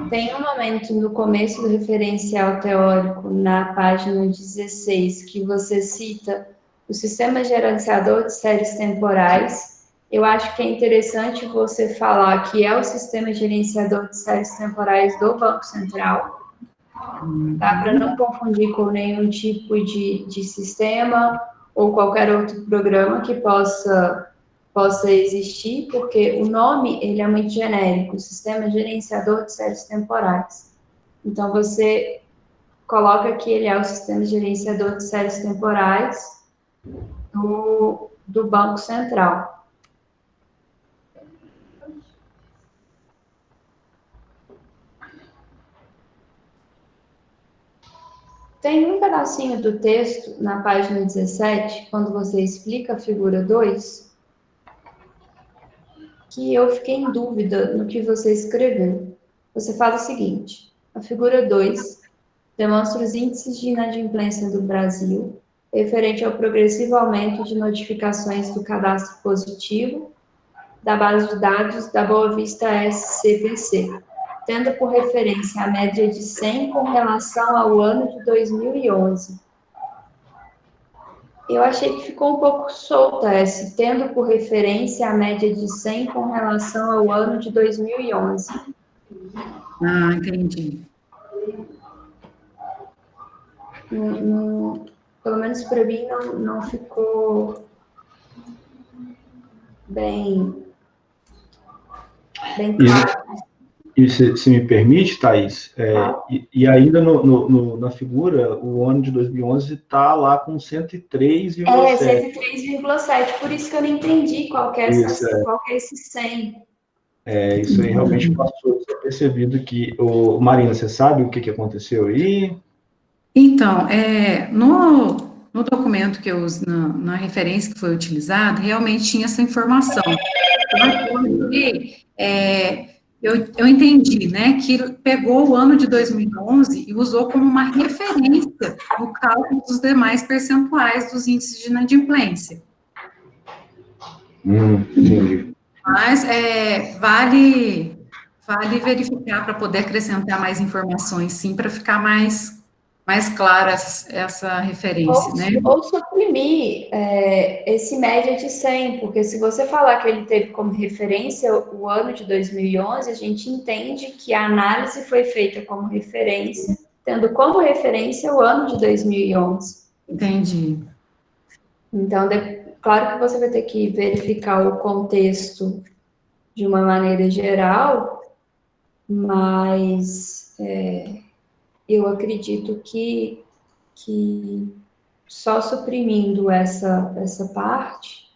Tem um momento no começo do referencial teórico, na página 16, que você cita o sistema gerenciador de séries temporais. Eu acho que é interessante você falar que é o sistema gerenciador de séries temporais do Banco Central, tá? Para não confundir com nenhum tipo de sistema ou qualquer outro programa que possa existir, porque o nome ele é muito genérico, Sistema Gerenciador de Séries Temporais. Então, você coloca que ele é o Sistema Gerenciador de Séries Temporais do Banco Central. Tem um pedacinho do texto, na página 17, quando você explica a figura 2, que eu fiquei em dúvida no que você escreveu. Você fala o seguinte: a figura 2 demonstra os índices de inadimplência do Brasil, referente ao progressivo aumento de notificações do cadastro positivo da base de dados da Boa Vista SCPC, tendo por referência a média de 100 com relação ao ano de 2011. Eu achei que ficou um pouco solta esse, tendo por referência a média de 100 com relação ao ano de 2011. Ah, entendi. Pelo menos para mim não ficou bem claro. E se me permite, Thaís, e ainda na figura, o ano de 2011 está lá com 103,7. 103,7, por isso que eu não entendi qual que é esse 100. Isso aí realmente passou percebido que... Marina, você sabe o que aconteceu aí? Então, no documento que eu uso, na referência que foi utilizada, realmente tinha essa informação. Eu entendi, né, que pegou o ano de 2011 e usou como uma referência no cálculo dos demais percentuais dos índices de inadimplência. Entendi. Mas vale verificar para poder acrescentar mais informações, sim, para ficar mais clara essa referência, né? Ou suprimir esse média de 100, porque se você falar que ele teve como referência o ano de 2011, a gente entende que a análise foi feita como referência, tendo como referência o ano de 2011. Entendi. Então, claro que você vai ter que verificar o contexto de uma maneira geral, mas eu acredito que só suprimindo essa parte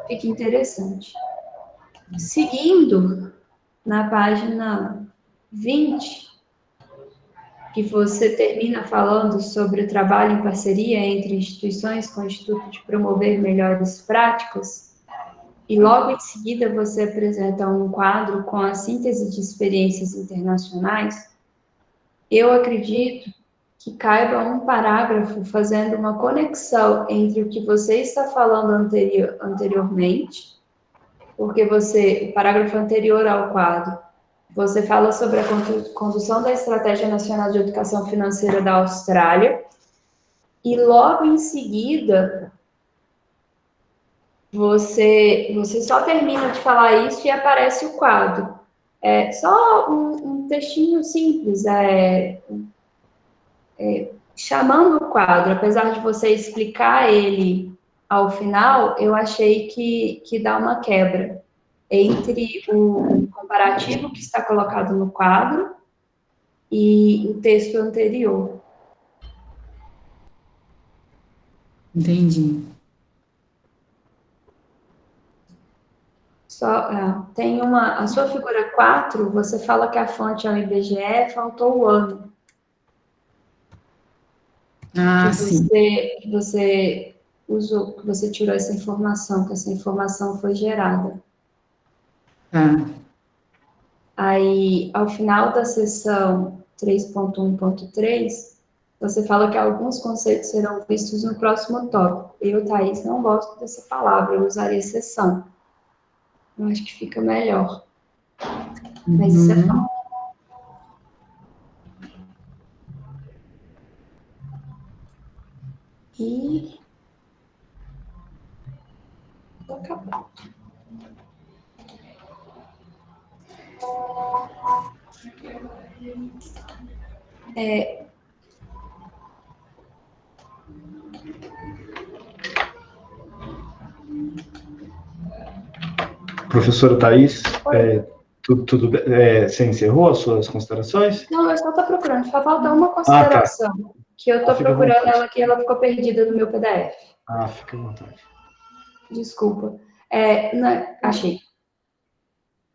fica interessante. Seguindo na página 20, que você termina falando sobre o trabalho em parceria entre instituições com o intuito de promover melhores práticas, e logo em seguida você apresenta um quadro com a síntese de experiências internacionais, eu acredito que caiba um parágrafo fazendo uma conexão entre o que você está falando anteriormente, porque o parágrafo anterior ao quadro, você fala sobre a condução da Estratégia Nacional de Educação Financeira da Austrália, e logo em seguida, você só termina de falar isso e aparece o quadro. É só um textinho simples, chamando o quadro, apesar de você explicar ele ao final, eu achei que dá uma quebra entre o comparativo que está colocado no quadro e o texto anterior. Entendi. Tem a sua figura 4, você fala que a fonte é o IBGE, faltou o ano. Ah, sim. Que você usou, que você tirou essa informação, que essa informação foi gerada. Aí, ao final da seção 3.1.3, você fala que alguns conceitos serão vistos no próximo tópico. Eu, Thaís, não gosto dessa palavra, eu usaria seção. Eu acho que fica melhor. Mas isso é fato. E... Vou acabar. Professora Thaís, tudo você encerrou as suas considerações? Não, eu só estou procurando. Só falta uma consideração. Tá. Que eu estou procurando ela aqui, ela ficou perdida no meu PDF. Fica à vontade. Desculpa. Achei.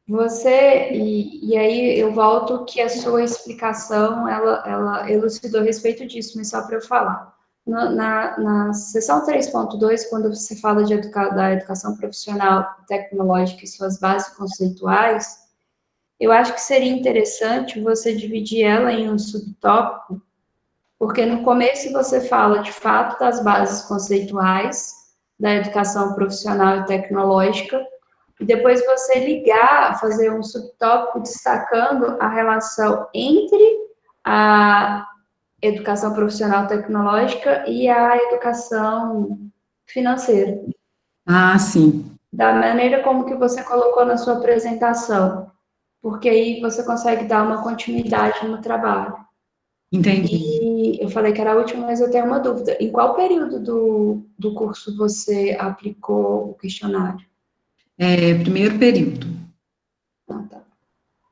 E aí eu volto que a sua explicação, ela elucidou a respeito disso, mas só para eu falar. Na seção 3.2, quando você fala da educação profissional e tecnológica e suas bases conceituais, eu acho que seria interessante você dividir ela em um subtópico, porque no começo você fala, de fato, das bases conceituais da educação profissional e tecnológica, e depois você ligar, fazer um subtópico destacando a relação entre a educação profissional tecnológica e a educação financeira. Ah, sim. Da maneira como que você colocou na sua apresentação, porque aí você consegue dar uma continuidade no trabalho. Entendi. E eu falei que era a última, mas eu tenho uma dúvida. Em qual período do curso você aplicou o questionário? Primeiro período. Ah, tá.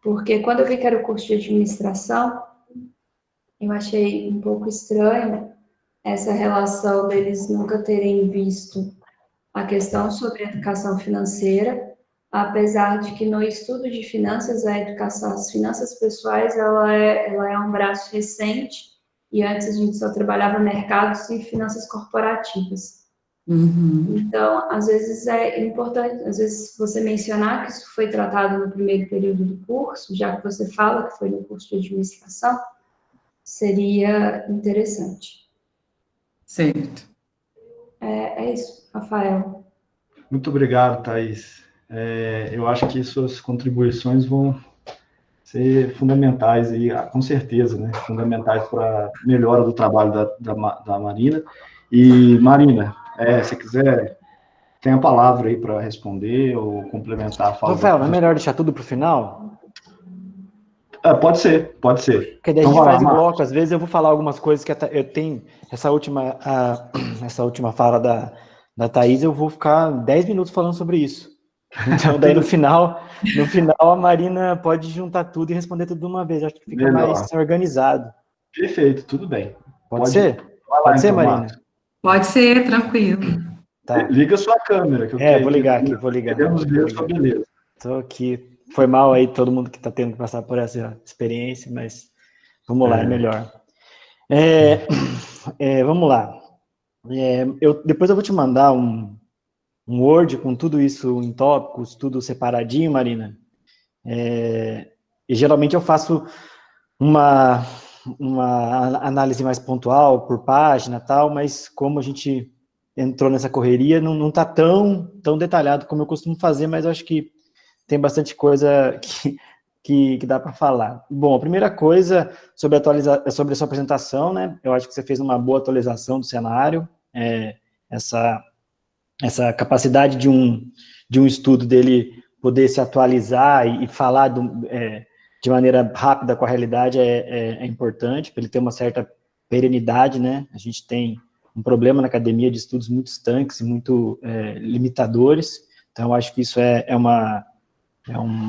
Porque quando eu vi que era o curso de administração, eu achei um pouco estranho essa relação deles nunca terem visto a questão sobre educação financeira, apesar de que no estudo de finanças, a educação, as finanças pessoais, ela é um braço recente, e antes a gente só trabalhava mercados e finanças corporativas. Uhum. Então, às vezes é importante, às vezes você mencionar que isso foi tratado no primeiro período do curso, já que você fala que foi no curso de administração, seria interessante. Certo. É isso, Rafael. Muito obrigado, Thaís. Eu acho que suas contribuições vão ser fundamentais, e com certeza, né? Fundamentais para a melhora do trabalho da Marina. E, Marina, se quiser, tem a palavra aí para responder ou complementar a fala do Rafael, não é professor. melhor deixar tudo para o final? Pode ser, pode ser. Porque daí a Então, gente vai lá, faz em Marcos. bloco. Às vezes eu vou falar algumas coisas que eu tenho. Essa última fala da Thaís, eu vou ficar 10 minutos falando sobre isso. Então, daí no final a Marina pode juntar tudo e responder tudo de uma vez. Acho que fica Melhor. mais organizado. Perfeito, tudo bem. Pode ser? Vai lá, Pode ser, então, Marina? Marcos. Pode ser, tranquilo. Tá. Liga sua câmera, que eu Vou ligar aqui, vou ligar. queremos ver a sua beleza. Tô aqui. Foi mal aí todo mundo que está tendo que passar por essa experiência, mas vamos lá, é melhor. Vamos lá. Depois eu vou te mandar um Word com tudo isso em tópicos, tudo separadinho, Marina. E geralmente eu faço uma análise mais pontual por página e tal, mas como a gente entrou nessa correria, não está tão detalhado como eu costumo fazer, mas eu acho que tem bastante coisa que dá para falar. Bom, a primeira coisa sobre a sua apresentação, né? Eu acho que você fez uma boa atualização do cenário, essa capacidade de um estudo dele poder se atualizar e falar de maneira rápida com a realidade é importante, para ele ter uma certa perenidade, né? A gente tem um problema na academia de estudos muito estanques e muito limitadores, então eu acho que isso é uma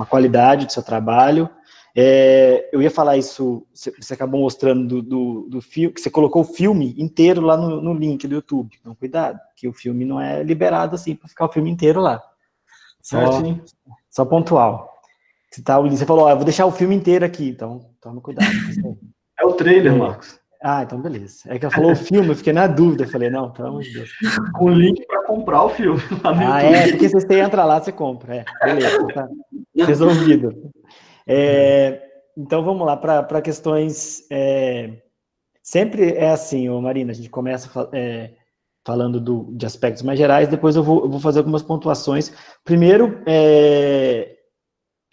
qualidade do seu trabalho. Eu ia falar isso, você acabou mostrando do filme, que você colocou o filme inteiro lá no link do YouTube. Então, cuidado, que o filme não é liberado assim para ficar o filme inteiro lá. Só pontual. Você falou, eu vou deixar o filme inteiro aqui, então toma cuidado. É o trailer, Marcos. Então beleza. É que ela falou o filme, eu fiquei na dúvida. Eu falei, não, pelo amor de Deus. Com link para comprar o filme lá no YouTube. Porque você entra lá, você compra. Beleza, tá resolvido. Então vamos lá para questões. Sempre é assim, Marina, a gente começa falando de aspectos mais gerais, depois eu vou fazer algumas pontuações. Primeiro,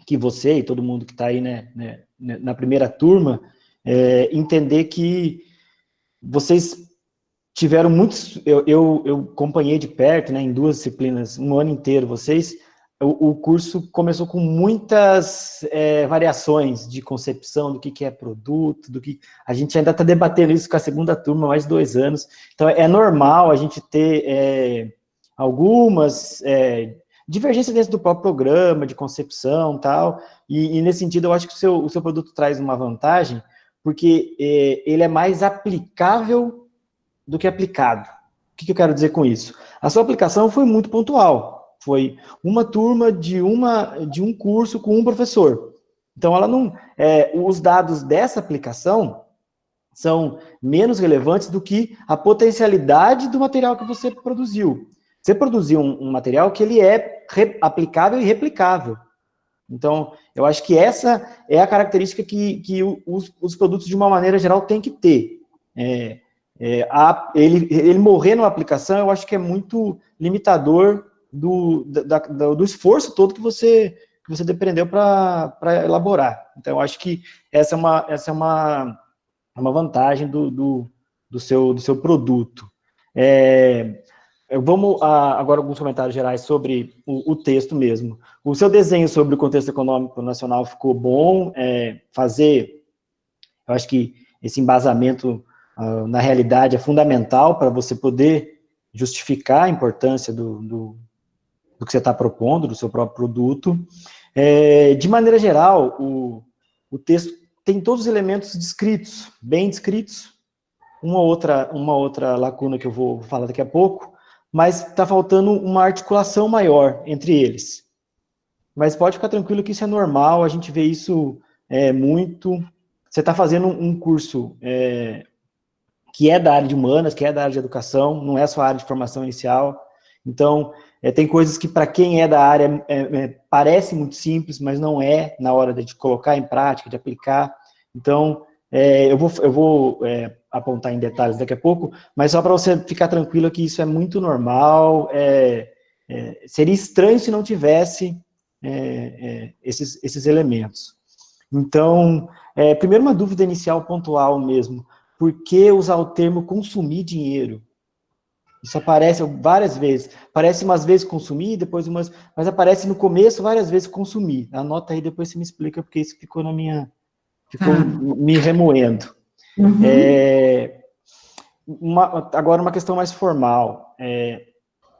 que você e todo mundo que está aí na primeira turma, entender que vocês tiveram muitos. Eu acompanhei de perto, em 2 disciplinas, um ano inteiro, vocês. O curso começou com muitas variações de concepção do que é produto, a gente ainda está debatendo isso com a segunda turma há mais de 2 anos, então é normal a gente ter algumas divergências dentro do próprio programa, de concepção e tal, e nesse sentido eu acho que o seu produto traz uma vantagem, porque ele é mais aplicável do que aplicado. O que eu quero dizer com isso? A sua aplicação foi muito pontual, foi uma turma de um curso com um professor. Então, ela não, os dados dessa aplicação são menos relevantes do que a potencialidade do material que você produziu. Você produziu um material que ele é aplicável e replicável. Então, eu acho que essa é a característica que os produtos, de uma maneira geral, têm que ter. Ele morrer numa aplicação, eu acho que é muito limitador do esforço todo que você dependeu para elaborar. Então, eu acho que essa é uma vantagem do seu produto. Vamos agora alguns comentários gerais sobre o texto mesmo. O seu desenho sobre o contexto econômico nacional ficou bom. Eu acho que esse embasamento, na realidade, é fundamental para você poder justificar a importância do que você está propondo, do seu próprio produto. De maneira geral, o texto tem todos os elementos descritos, bem descritos. Uma outra lacuna que eu vou falar daqui a pouco, mas está faltando uma articulação maior entre eles. Mas pode ficar tranquilo que isso é normal, a gente vê isso muito. Você está fazendo um curso que é da área de humanas, que é da área de educação, não é só a área de formação inicial. Então, tem coisas que para quem é da área parece muito simples, mas não é na hora de colocar em prática, de aplicar. Então, eu vou apontar em detalhes daqui a pouco, mas só para você ficar tranquilo que isso é muito normal. Seria estranho se não tivesse esses elementos. Então, primeiro uma dúvida inicial pontual mesmo. Por que usar o termo consumir dinheiro? Isso aparece várias vezes. Aparece umas vezes consumir, depois mas aparece no começo várias vezes consumir. Anota aí, depois você me explica, porque isso ficou me remoendo. Uhum. Agora, uma questão mais formal.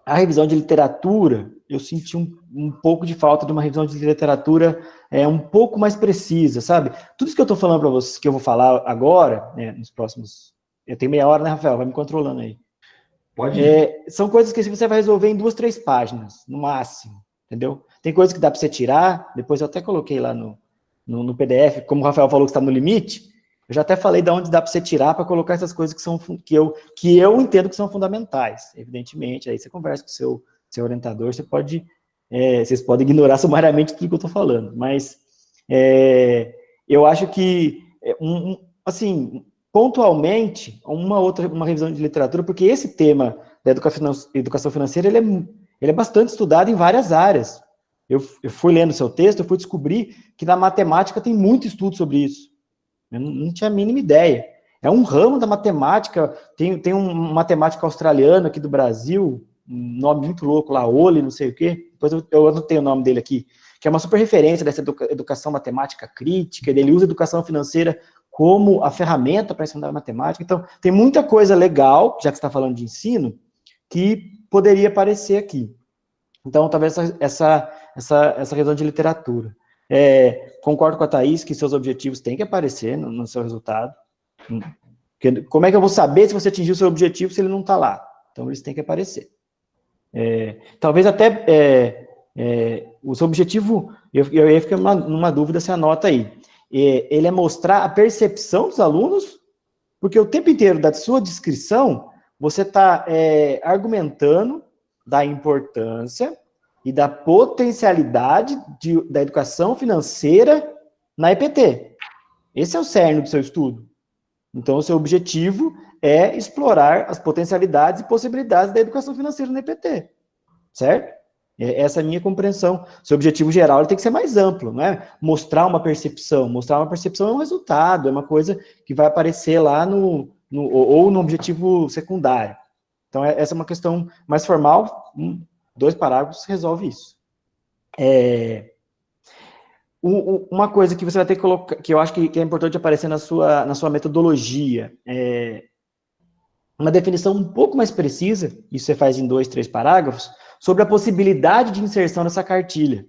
A revisão de literatura, eu senti um pouco de falta de uma revisão de literatura um pouco mais precisa, sabe? Tudo isso que eu estou falando para vocês, que eu vou falar agora, nos próximos... Eu tenho meia hora, né, Rafael? Vai me controlando aí. Pode ir. São coisas que você vai resolver em 2, 3 páginas, no máximo, entendeu? Tem coisas que dá para você tirar, depois eu até coloquei lá no PDF, como o Rafael falou que está no limite, eu já até falei de onde dá para você tirar para colocar essas coisas que eu entendo que são fundamentais, evidentemente. Aí você conversa com o seu orientador, vocês podem ignorar sumariamente tudo que eu estou falando, mas eu acho que, assim, pontualmente, uma revisão de literatura, porque esse tema da educação financeira, ele é bastante estudado em várias áreas. Eu fui lendo o seu texto, eu fui descobrir que na matemática tem muito estudo sobre isso. Eu não tinha a mínima ideia. É um ramo da matemática, tem um matemático australiano aqui do Brasil, um nome muito louco lá, Oli, não sei o quê, depois eu não tenho o nome dele aqui, que é uma super referência dessa educação matemática crítica, ele usa educação financeira como a ferramenta para ensinar matemática. Então, tem muita coisa legal, já que você está falando de ensino, que poderia aparecer aqui. Então, talvez essa revisão de literatura. Concordo com a Thaís que seus objetivos têm que aparecer no seu resultado. Porque como é que eu vou saber se você atingiu o seu objetivo se ele não está lá? Então, eles têm que aparecer. Talvez até o seu objetivo, eu ia ficar numa dúvida, você anota aí. Ele é mostrar a percepção dos alunos, porque o tempo inteiro da sua descrição, você está argumentando da importância e da potencialidade da educação financeira na EPT. Esse é o cerne do seu estudo. Então, o seu objetivo é explorar as potencialidades e possibilidades da educação financeira na EPT, certo? Essa é a minha compreensão. Seu objetivo geral ele tem que ser mais amplo, não é? Mostrar uma percepção. Mostrar uma percepção é um resultado, é uma coisa que vai aparecer lá ou no objetivo secundário. Então, essa é uma questão mais formal, 2 parágrafos resolve isso. Uma coisa que você vai ter que colocar, que eu acho que é importante aparecer na sua metodologia, uma definição um pouco mais precisa, isso você faz em 2, 3 parágrafos, sobre a possibilidade de inserção nessa cartilha.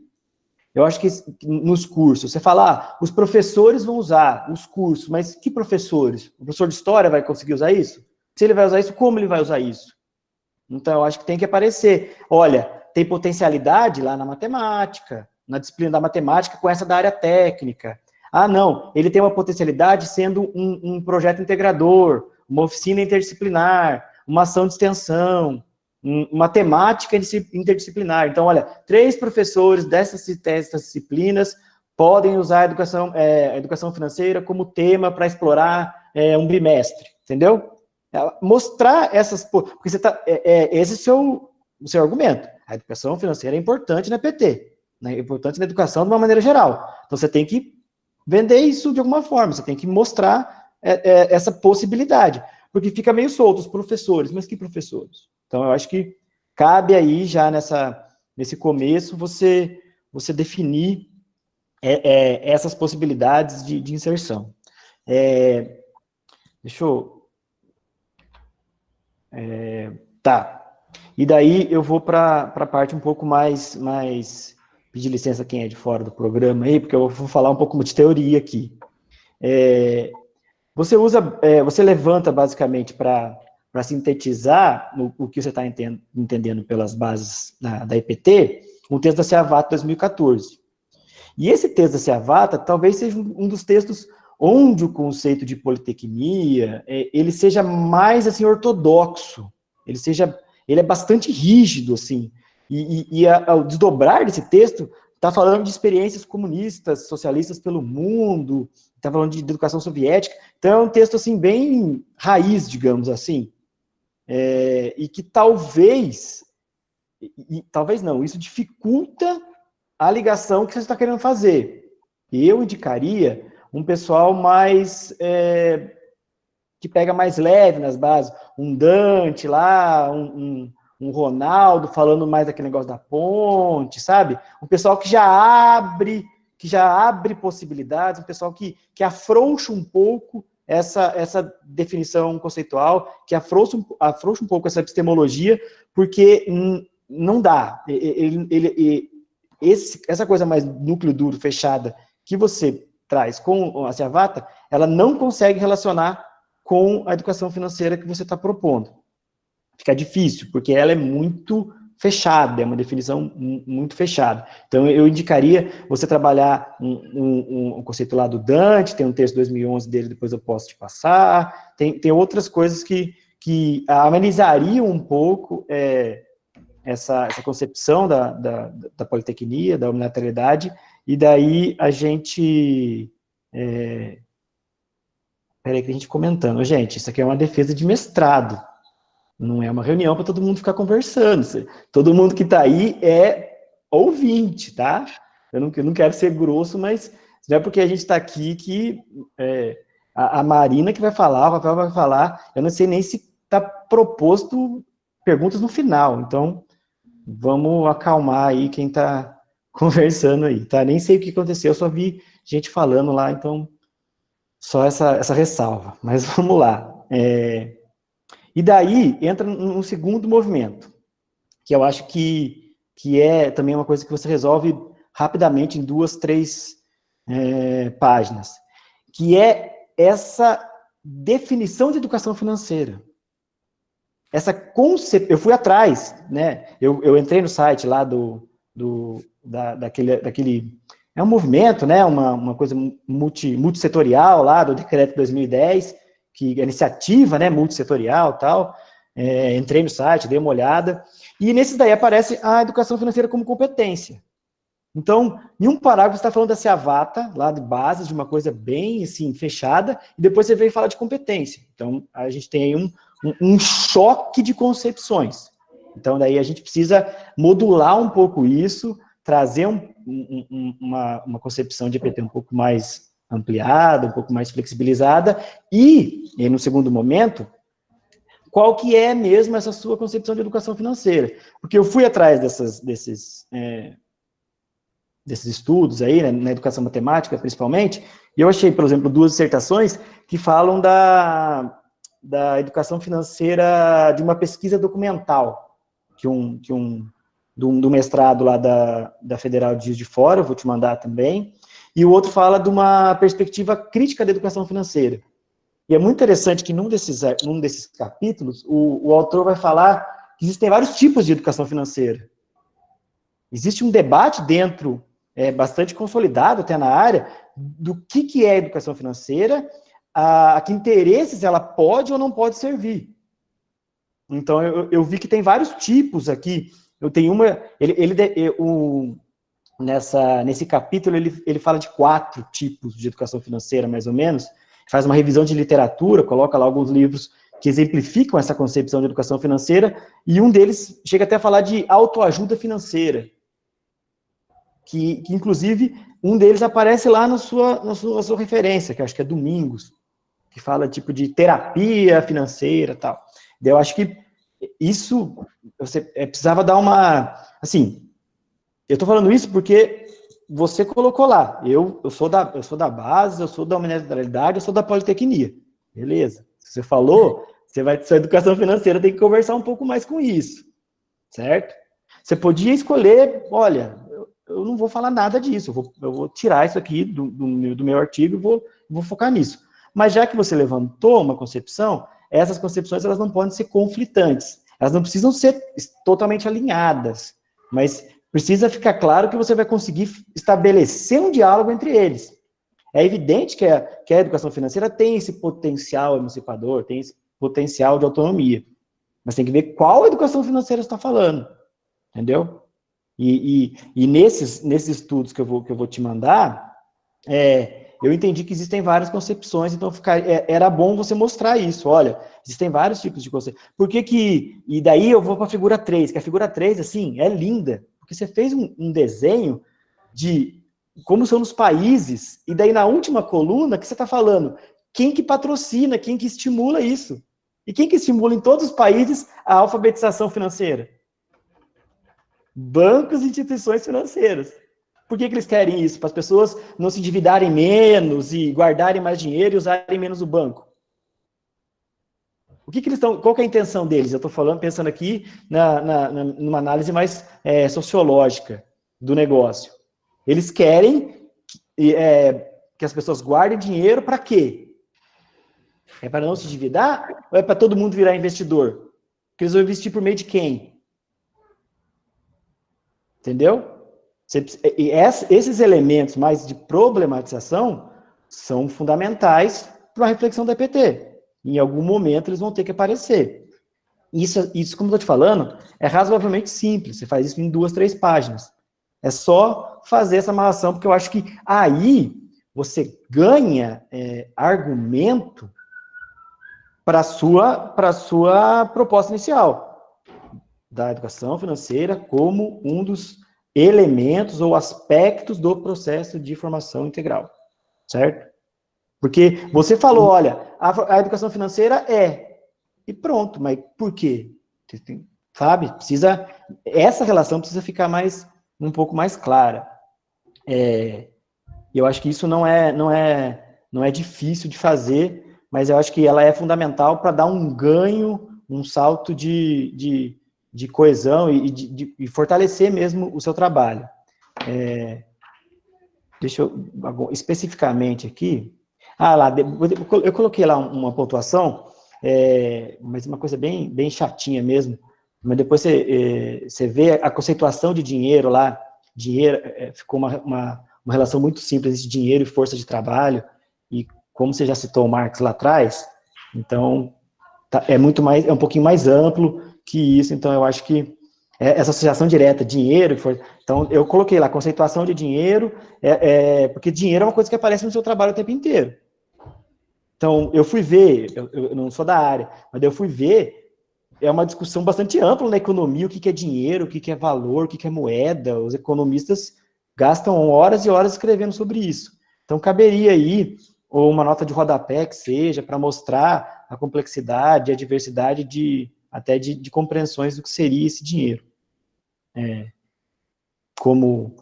Eu acho que nos cursos, você fala, os professores vão usar os cursos, mas que professores? O professor de história vai conseguir usar isso? Se ele vai usar isso, como ele vai usar isso? Então, eu acho que tem que aparecer. Olha, tem potencialidade lá na matemática, na disciplina da matemática com essa da área técnica. Ah, não, ele tem uma potencialidade sendo um projeto integrador, uma oficina interdisciplinar, uma ação de extensão, uma temática interdisciplinar. Então, olha, 3 professores dessas disciplinas podem usar a educação financeira como tema para explorar um bimestre, entendeu? Mostrar essas... Porque esse é o seu argumento. A educação financeira é importante na PT, né? É importante na educação de uma maneira geral. Então, você tem que vender isso de alguma forma, você tem que mostrar essa possibilidade. Porque fica meio solto os professores, mas que professores? Então, eu acho que cabe aí, já nesse começo, você definir essas possibilidades de inserção. Deixa eu... tá. E daí eu vou para a parte um pouco mais... Pedir licença quem é de fora do programa aí, porque eu vou falar um pouco de teoria aqui. Você levanta, basicamente, para sintetizar o que você está entendendo pelas bases da EPT, um texto da Seavata 2014. E esse texto da Seavata talvez seja um dos textos onde o conceito de politecnia ele seja mais assim ortodoxo, ele é bastante rígido, assim, e ao desdobrar desse texto, está falando de experiências comunistas, socialistas pelo mundo, está falando de educação soviética, então é um texto assim bem raiz, digamos assim, e que talvez não, isso dificulta a ligação que você está querendo fazer. Eu indicaria um pessoal mais... que pega mais leve nas bases, um Dante lá, um Ronaldo falando mais daquele negócio da ponte, sabe? Um pessoal que já abre possibilidades, um pessoal que afrouxa um pouco essa definição conceitual, que afrouxa um pouco essa epistemologia, porque não dá. Essa coisa mais núcleo duro, fechada, que você traz com a Seavata, ela não consegue relacionar com a educação financeira que você está propondo. Fica difícil, porque ela é muito fechada, é uma definição muito fechada. Então, eu indicaria você trabalhar um conceito lá do Dante, tem um texto de 2011 dele, depois eu posso te passar, tem outras coisas que amenizariam um pouco essa concepção da politecnia, da unilateralidade, e daí a gente... Peraí que a gente comentando. Gente, isso aqui é uma defesa de mestrado. Não é uma reunião para todo mundo ficar conversando. Todo mundo que está aí é ouvinte, tá? Eu não quero ser grosso, mas não é porque a gente está aqui que a Marina que vai falar, o Rafael vai falar. Eu não sei nem se está proposto perguntas no final. Então, vamos acalmar aí quem está conversando aí, tá? Nem sei o que aconteceu, eu só vi gente falando lá, então... Só essa ressalva, mas vamos lá. E daí entra um segundo movimento, que eu acho que é também uma coisa que você resolve rapidamente em 2, 3 páginas, que é essa definição de educação financeira. Eu fui atrás, né? Eu entrei no site lá daquele é um movimento, né, uma coisa multissetorial lá do decreto de 2010, que é iniciativa, né, multissetorial e tal. Entrei no site, dei uma olhada, e nesses daí aparece a educação financeira como competência. Então, em um parágrafo você está falando da Seavata, lá de bases, de uma coisa bem, assim, fechada, e depois você vem falar de competência. Então, a gente tem aí um choque de concepções. Então, daí a gente precisa modular um pouco isso, trazer uma concepção de EPT um pouco mais ampliada, um pouco mais flexibilizada, e no segundo momento, qual que é mesmo essa sua concepção de educação financeira? Porque eu fui atrás desses estudos aí, né, na educação matemática, principalmente, e eu achei, por exemplo, 2 dissertações que falam da educação financeira de uma pesquisa documental, do mestrado lá da Federal de Juiz de Fora, eu vou te mandar também, e o outro fala de uma perspectiva crítica da educação financeira. E é muito interessante que num desses capítulos, o autor vai falar que existem vários tipos de educação financeira. Existe um debate dentro, bastante consolidado até na área, do que é a educação financeira, a que interesses ela pode ou não pode servir. Então, eu vi que tem vários tipos aqui. Eu tenho uma... Nesse capítulo, ele fala de 4 tipos de educação financeira, mais ou menos. Faz uma revisão de literatura, coloca lá alguns livros que exemplificam essa concepção de educação financeira, e um deles chega até a falar de autoajuda financeira, que inclusive, um deles aparece lá na sua referência, que acho que é Domingos, que fala tipo de terapia financeira e tal. Eu acho que isso, você precisava dar uma... Assim, eu estou falando isso porque você colocou lá. Eu sou da base, eu sou da humanidade, eu sou da politecnia. Beleza. Você falou, sua educação financeira tem que conversar um pouco mais com isso. Certo? Você podia escolher, olha, eu não vou falar nada disso, eu vou tirar isso aqui do meu artigo e vou focar nisso. Mas já que você levantou uma concepção, essas concepções elas não podem ser conflitantes. Elas não precisam ser totalmente alinhadas, mas precisa ficar claro que você vai conseguir estabelecer um diálogo entre eles. É evidente que a educação financeira tem esse potencial emancipador, tem esse potencial de autonomia, mas tem que ver qual educação financeira você está falando, entendeu? E nesses estudos que eu vou te mandar, eu entendi que existem várias concepções, então era bom você mostrar isso. Olha, existem vários tipos de conceito. E daí eu vou para a figura 3, que a figura 3, assim, é linda, porque você fez um desenho de como são os países, e daí na última coluna que você está falando, quem que patrocina, quem que estimula isso? E quem que estimula em todos os países a alfabetização financeira? Bancos e instituições financeiras. Por que eles querem isso? Para as pessoas não se endividarem menos e guardarem mais dinheiro e usarem menos o banco. O que eles estão? Qual que é a intenção deles? Eu estou pensando aqui numa análise mais sociológica do negócio. Eles querem que as pessoas guardem dinheiro para quê? É para não se endividar ou é para todo mundo virar investidor? Porque eles vão investir por meio de quem? Entendeu? E esses elementos mais de problematização são fundamentais para a reflexão da EPT. Em algum momento eles vão ter que aparecer. Isso como eu estou te falando, é razoavelmente simples. Você faz isso em 2, 3 páginas. É só fazer essa amarração, porque eu acho que aí você ganha argumento para a sua proposta inicial da educação financeira como um dos elementos ou aspectos do processo de formação integral, certo? Porque você falou, olha, a educação financeira e pronto, mas por quê? Sabe? Essa relação precisa ficar um pouco mais clara. Eu acho que isso não é difícil de fazer, mas eu acho que ela é fundamental para dar um ganho, um salto de coesão e fortalecer mesmo o seu trabalho. Deixa eu, especificamente aqui, eu coloquei lá uma pontuação, mas uma coisa bem, bem chatinha mesmo, mas depois você vê a conceituação de dinheiro lá, dinheiro, ficou uma relação muito simples entre dinheiro e força de trabalho, e como você já citou o Marx lá atrás, então é um pouquinho mais amplo que isso, então eu acho que essa associação direta, dinheiro, então eu coloquei lá, conceituação de dinheiro, porque dinheiro é uma coisa que aparece no seu trabalho o tempo inteiro. Então, eu fui ver, eu não sou da área, mas eu fui ver, é uma discussão bastante ampla na economia, o que é dinheiro, o que é valor, o que é moeda, os economistas gastam horas e horas escrevendo sobre isso. Então, caberia aí, ou uma nota de rodapé que seja, para mostrar a complexidade, a diversidade até de compreensões do que seria esse dinheiro. Como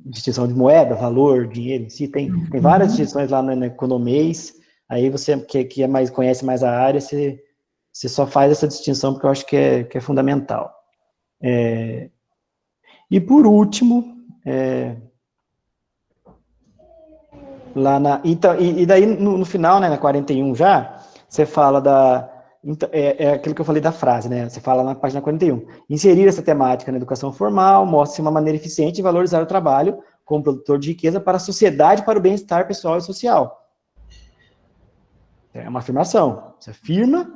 distinção de moeda, valor, dinheiro em si, tem várias distinções lá no economês, aí você que conhece mais a área, você só faz essa distinção porque eu acho que é fundamental. E por último, então, e daí no final, né, na 41 já, você fala aquilo que eu falei da frase, né? Você fala na página 41. Inserir essa temática na educação formal mostra-se uma maneira eficiente de valorizar o trabalho como produtor de riqueza para a sociedade, para o bem-estar pessoal e social. É uma afirmação. Você afirma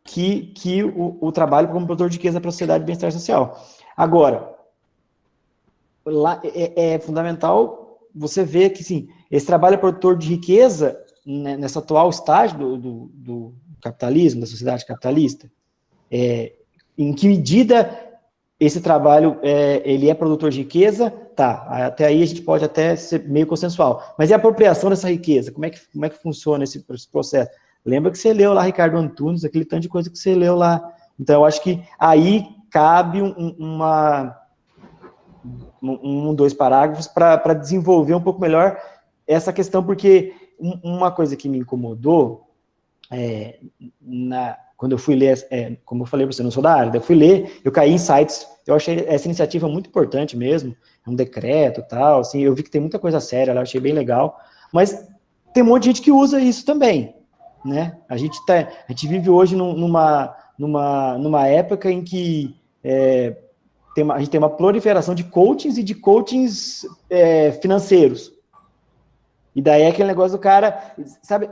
que o trabalho como produtor de riqueza para a sociedade e bem-estar social. Agora, lá é fundamental você ver que, sim, esse trabalho produtor de riqueza, né, nesse atual estágio do capitalismo, da sociedade capitalista, em que medida esse trabalho ele é produtor de riqueza? Tá, até aí a gente pode até ser meio consensual. Mas e a apropriação dessa riqueza? Como é que funciona esse processo? Lembra que você leu lá Ricardo Antunes, aquele tanto de coisa que você leu lá. Então, eu acho que aí cabe dois parágrafos para desenvolver um pouco melhor essa questão, porque uma coisa que me incomodou quando eu fui ler, como eu falei para você, eu não sou da área, eu fui ler, eu caí em sites, eu achei essa iniciativa muito importante mesmo, é um decreto e tal, assim, eu vi que tem muita coisa séria lá, eu achei bem legal, mas tem um monte de gente que usa isso também, né? A gente vive hoje numa época em que a gente tem uma proliferação de coachings e de coachings financeiros. E daí é aquele negócio do cara, sabe,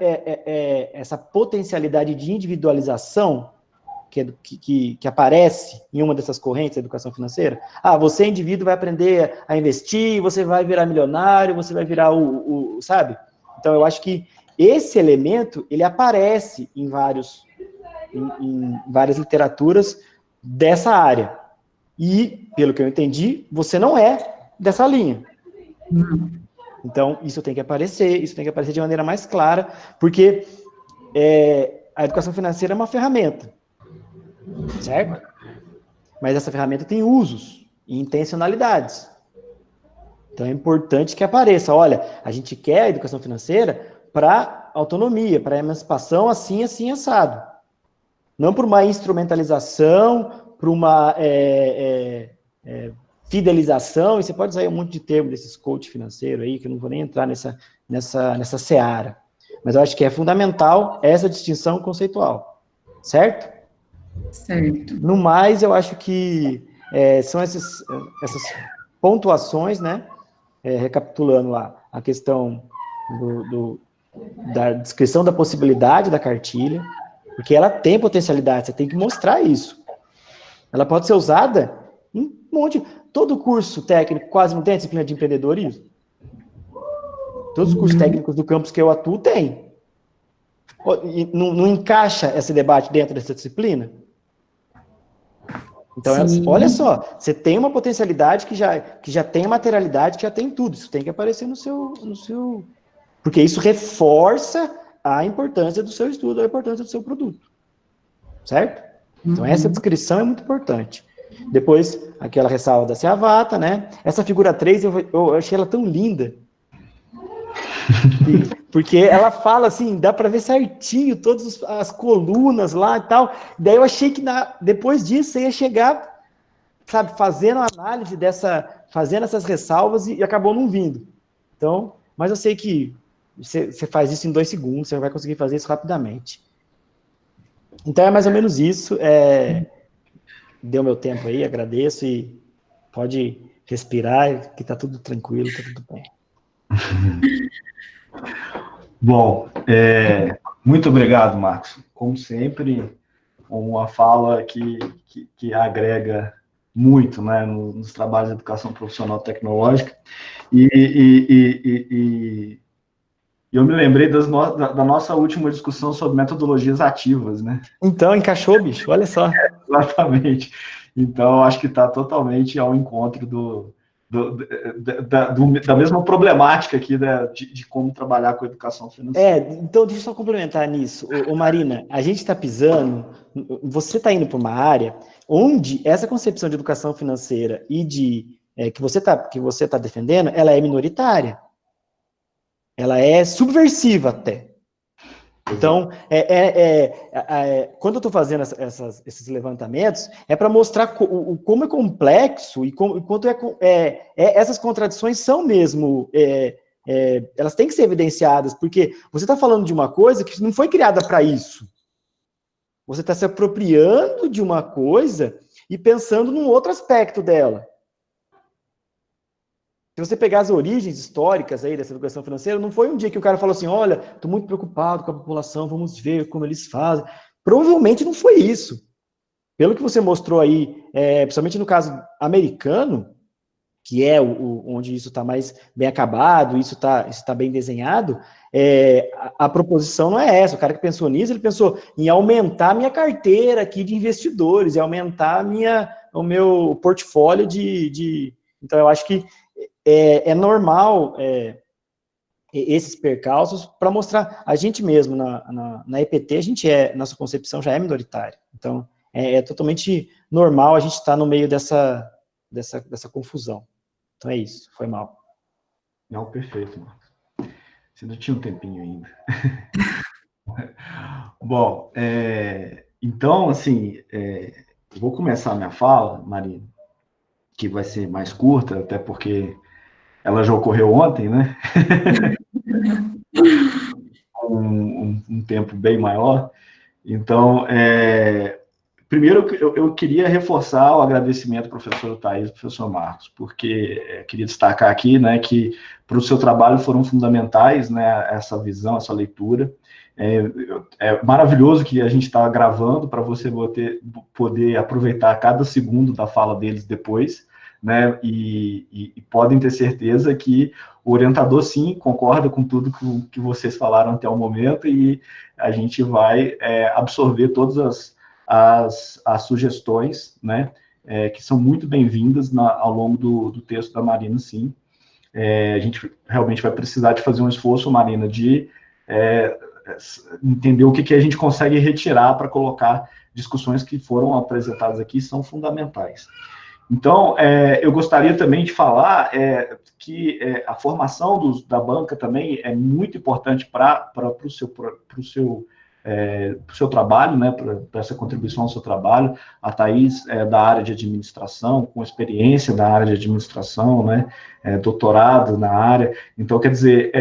essa potencialidade de individualização que aparece em uma dessas correntes da educação financeira. Você, indivíduo, vai aprender a investir, você vai virar milionário, você vai virar sabe? Então, eu acho que esse elemento, ele aparece em várias literaturas dessa área. E, pelo que eu entendi, você não é dessa linha. Então, isso tem que aparecer de maneira mais clara, porque a educação financeira é uma ferramenta, certo? Mas essa ferramenta tem usos e intencionalidades. Então, é importante que apareça. Olha, a gente quer a educação financeira para autonomia, para emancipação assim, assim, assado. Não por uma instrumentalização, por uma fidelização, e você pode usar um monte de termo desses coach financeiros aí, que eu não vou nem entrar nessa seara. Mas eu acho que é fundamental essa distinção conceitual, certo? Certo. No mais, eu acho que são essas pontuações, né? Recapitulando lá, a questão da descrição da possibilidade da cartilha, porque ela tem potencialidade, você tem que mostrar isso. Ela pode ser usada em um monte. Todo curso técnico quase não tem a disciplina de empreendedorismo. Todos os cursos técnicos do campus que eu atuo tem. E não encaixa esse debate dentro dessa disciplina? Então, olha só, você tem uma potencialidade que já tem materialidade, que já tem tudo. Isso tem que aparecer no seu... Porque isso reforça a importância do seu estudo, a importância do seu produto. Certo? Então, essa descrição é muito importante. Depois, aquela ressalva da Seavata, né? Essa figura 3, eu achei ela tão linda. Porque ela fala assim, dá para ver certinho todas as colunas lá e tal. Daí eu achei que depois disso você ia chegar, sabe, fazendo a análise fazendo essas ressalvas e acabou não vindo. Então, mas eu sei que você faz isso em 2 segundos, você vai conseguir fazer isso rapidamente. Então é mais ou menos isso. Deu meu tempo aí, agradeço e pode respirar, que tá tudo tranquilo, tá tudo bem. Bom, muito obrigado, Marcos. Como sempre, uma fala que agrega muito, né, nos trabalhos de educação profissional tecnológica. E eu me lembrei da nossa última discussão sobre metodologias ativas, né? Então, encaixou, bicho, olha só. Exatamente. Então, acho que está totalmente ao encontro da mesma problemática aqui de como trabalhar com a educação financeira. Então deixa eu só complementar nisso. Ô Marina, a gente está pisando, você está indo para uma área onde essa concepção de educação financeira e que você tá defendendo, ela é minoritária. Ela é subversiva até. Então, quando eu estou fazendo esses levantamentos, é para mostrar como é complexo e quanto essas contradições são mesmo... elas têm que ser evidenciadas, porque você está falando de uma coisa que não foi criada para isso. Você está se apropriando de uma coisa e pensando num outro aspecto dela. você pegar as origens históricas aí dessa educação financeira, não foi um dia que o cara falou assim, olha, estou muito preocupado com a população, vamos ver como eles fazem. Provavelmente não foi isso. Pelo que você mostrou aí, principalmente no caso americano, que é onde isso está mais bem acabado, isso tá bem desenhado, a proposição não é essa. O cara que pensou nisso, ele pensou em aumentar a minha carteira aqui de investidores, e aumentar o meu portfólio Então, eu acho que é normal esses percalços para mostrar a gente mesmo, na EPT, nossa concepção já é minoritária. Então, é totalmente normal a gente estar no meio dessa confusão. Então é isso, foi mal. Não, perfeito, Marcos. Você ainda tinha um tempinho ainda. Bom, então, assim, eu vou começar a minha fala, Marina, que vai ser mais curta, até porque ela já ocorreu ontem, né? um tempo bem maior. Então, primeiro, eu queria reforçar o agradecimento ao professor Thaís e ao professor Marcos, porque queria destacar aqui, né, que para o seu trabalho foram fundamentais, né, essa visão, essa leitura. É maravilhoso que a gente está gravando para você poder aproveitar cada segundo da fala deles depois, né, e podem ter certeza que o orientador, sim, concorda com tudo que vocês falaram até o momento, e a gente vai absorver todas as sugestões, né, que são muito bem-vindas ao longo do texto da Marina, sim. A gente realmente vai precisar de fazer um esforço, Marina, de entender o que a gente consegue retirar para colocar discussões que foram apresentadas aqui, são fundamentais. Então, eu gostaria também de falar que a formação da banca também é muito importante para o seu trabalho, né, para essa contribuição ao seu trabalho. A Thaís é da área de administração, com experiência da área de administração, né, doutorado na área. Então, quer dizer,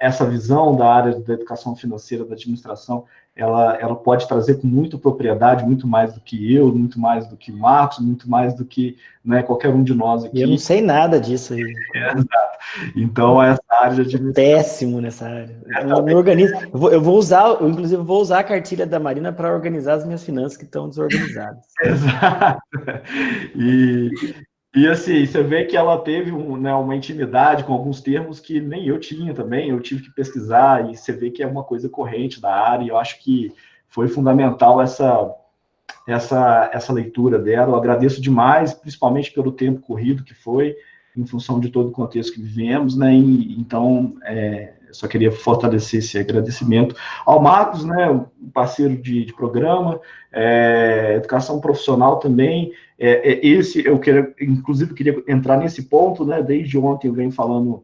essa visão da área da educação financeira, da administração, ela pode trazer com muita propriedade, muito mais do que eu, muito mais do que o Marcos, muito mais do que, né, qualquer um de nós aqui. Eu não sei nada disso aí. Exato. Então, essa área de administração... Péssimo nessa área. Eu organizo. Inclusive, eu vou usar a cartilha da Marina para organizar as minhas finanças que estão desorganizadas. Exato. E assim, você vê que ela teve uma intimidade com alguns termos que nem eu tinha também, eu tive que pesquisar, e você vê que é uma coisa corrente da área, e eu acho que foi fundamental essa leitura dela. Eu agradeço demais, principalmente pelo tempo corrido que foi, em função de todo o contexto que vivemos, né? Então, só queria fortalecer esse agradecimento ao Marcos, né, um parceiro de programa, educação profissional também. Inclusive, queria entrar nesse ponto, né? Desde ontem eu venho falando,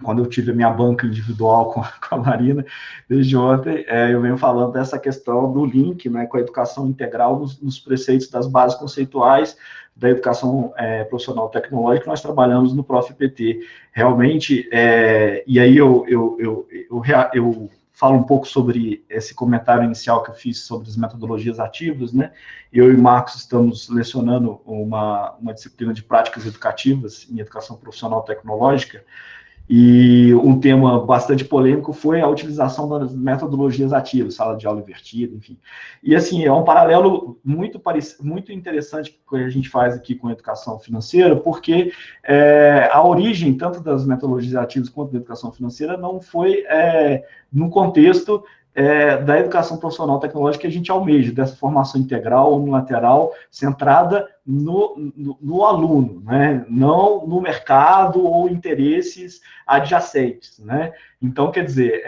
quando eu tive a minha banca individual com a Marina, desde ontem eu venho falando dessa questão do link, né, com a educação integral nos preceitos das bases conceituais da educação profissional tecnológica que nós trabalhamos no ProfPT. Realmente, e aí eu falo um pouco sobre esse comentário inicial que eu fiz sobre as metodologias ativas, né? Eu e o Marcos estamos lecionando uma disciplina de práticas educativas em educação profissional tecnológica, e um tema bastante polêmico foi a utilização das metodologias ativas, sala de aula invertida, enfim. E, assim, é um paralelo muito interessante que a gente faz aqui com a educação financeira, porque a origem, tanto das metodologias ativas quanto da educação financeira, não foi no contexto da educação profissional tecnológica que a gente almeja, dessa formação integral, unilateral, centrada no aluno, né? Não no mercado ou interesses adjacentes, né? Então, quer dizer,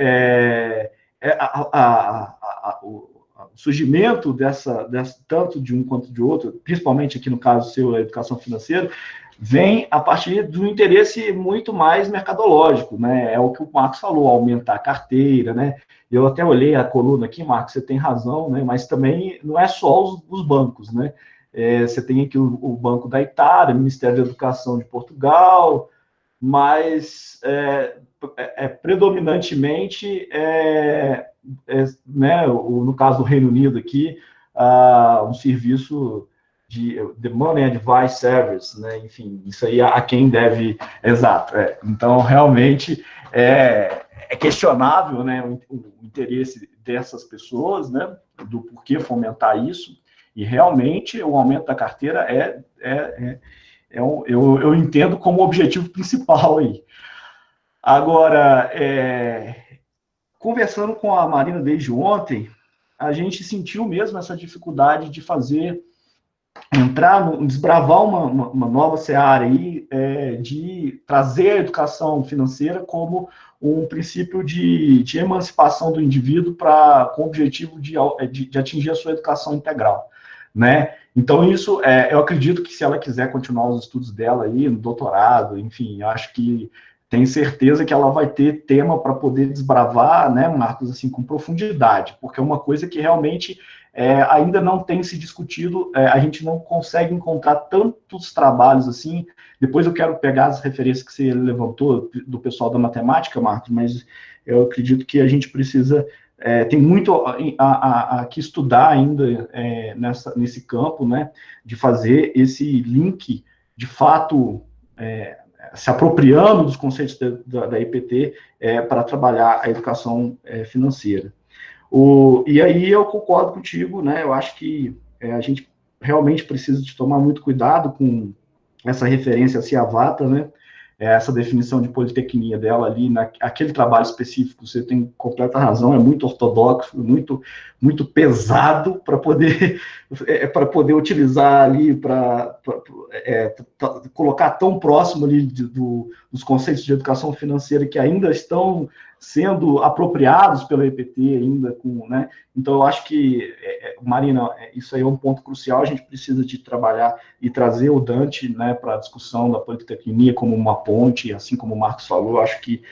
o surgimento tanto de um quanto de outro, principalmente aqui no caso seu, a educação financeira, vem a partir do interesse muito mais mercadológico, né? É o que o Marcos falou, aumentar a carteira, né? Eu até olhei a coluna aqui, Marcos, você tem razão, né? Mas também não é só os bancos, né? Você tem aqui o Banco da Itália, o Ministério da Educação de Portugal, mas predominantemente, né, no caso do Reino Unido aqui, um serviço The Money Advice Service, né? Enfim, isso aí a quem deve... Exato. Então, realmente, é questionável, né, o interesse dessas pessoas, né, do porquê fomentar isso, e realmente o aumento da carteira eu entendo como objetivo principal aí. Agora, conversando com a Marina desde ontem, a gente sentiu mesmo essa dificuldade de desbravar uma nova seara aí, de trazer a educação financeira como um princípio de emancipação do indivíduo com o objetivo de atingir a sua educação integral, né? Então, isso, eu acredito que se ela quiser continuar os estudos dela aí, no doutorado, enfim, acho que tenho certeza que ela vai ter tema para poder desbravar, né, Marcos, assim, com profundidade, porque é uma coisa que realmente ainda não tem se discutido, a gente não consegue encontrar tantos trabalhos assim. Depois eu quero pegar as referências que você levantou do pessoal da matemática, Marcos, mas eu acredito que a gente precisa, tem muito a que estudar ainda nesse campo, né, de fazer esse link, de fato, se apropriando dos conceitos da EPT para trabalhar a educação financeira. E aí eu concordo contigo, né? Eu acho que a gente realmente precisa de tomar muito cuidado com essa referência a Ciavata, né? Essa definição de politecnia dela ali, aquele trabalho específico, você tem completa razão, é muito ortodoxo, muito, muito pesado para poder utilizar ali, para colocar tão próximo ali dos conceitos de educação financeira que ainda estão sendo apropriados pela EPT ainda, né? Então, eu acho que, Marina, isso aí é um ponto crucial, a gente precisa de trabalhar e trazer o Dante, né, para a discussão da politecnia como uma ponte, assim como o Marcos falou, eu acho que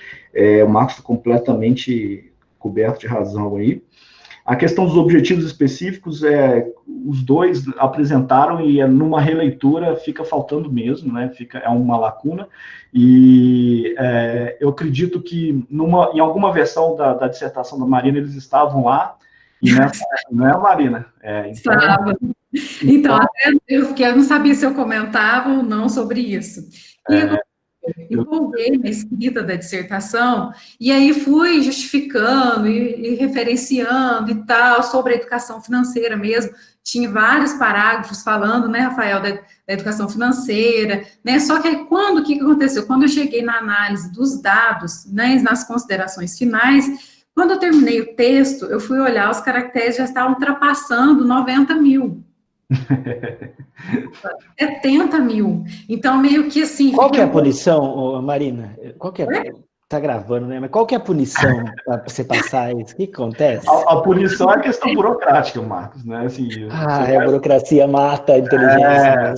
o Marcos está completamente coberto de razão aí. A questão dos objetivos específicos, os dois apresentaram e numa releitura fica faltando mesmo, né? É uma lacuna, e eu acredito que em alguma versão da dissertação da Marina eles estavam lá, e nessa, não é, Marina? Estava. Então, até eu não sabia se eu comentava ou não sobre isso. Eu empolguei na escrita da dissertação, e aí fui justificando e referenciando e tal, sobre a educação financeira mesmo. Tinha vários parágrafos falando, né, Rafael, da educação financeira, né? Só que aí, o que aconteceu? Quando eu cheguei na análise dos dados, né, nas considerações finais, quando eu terminei o texto, eu fui olhar, os caracteres já estavam ultrapassando 90 mil. 70 mil. Então, meio que assim... Qual que é a punição, Marina? Qual que é? Tá gravando, né? Mas qual que é a punição para você passar isso? O que acontece? A punição é a questão burocrática, Marcos, né? Assim, a burocracia mata a inteligência. Né?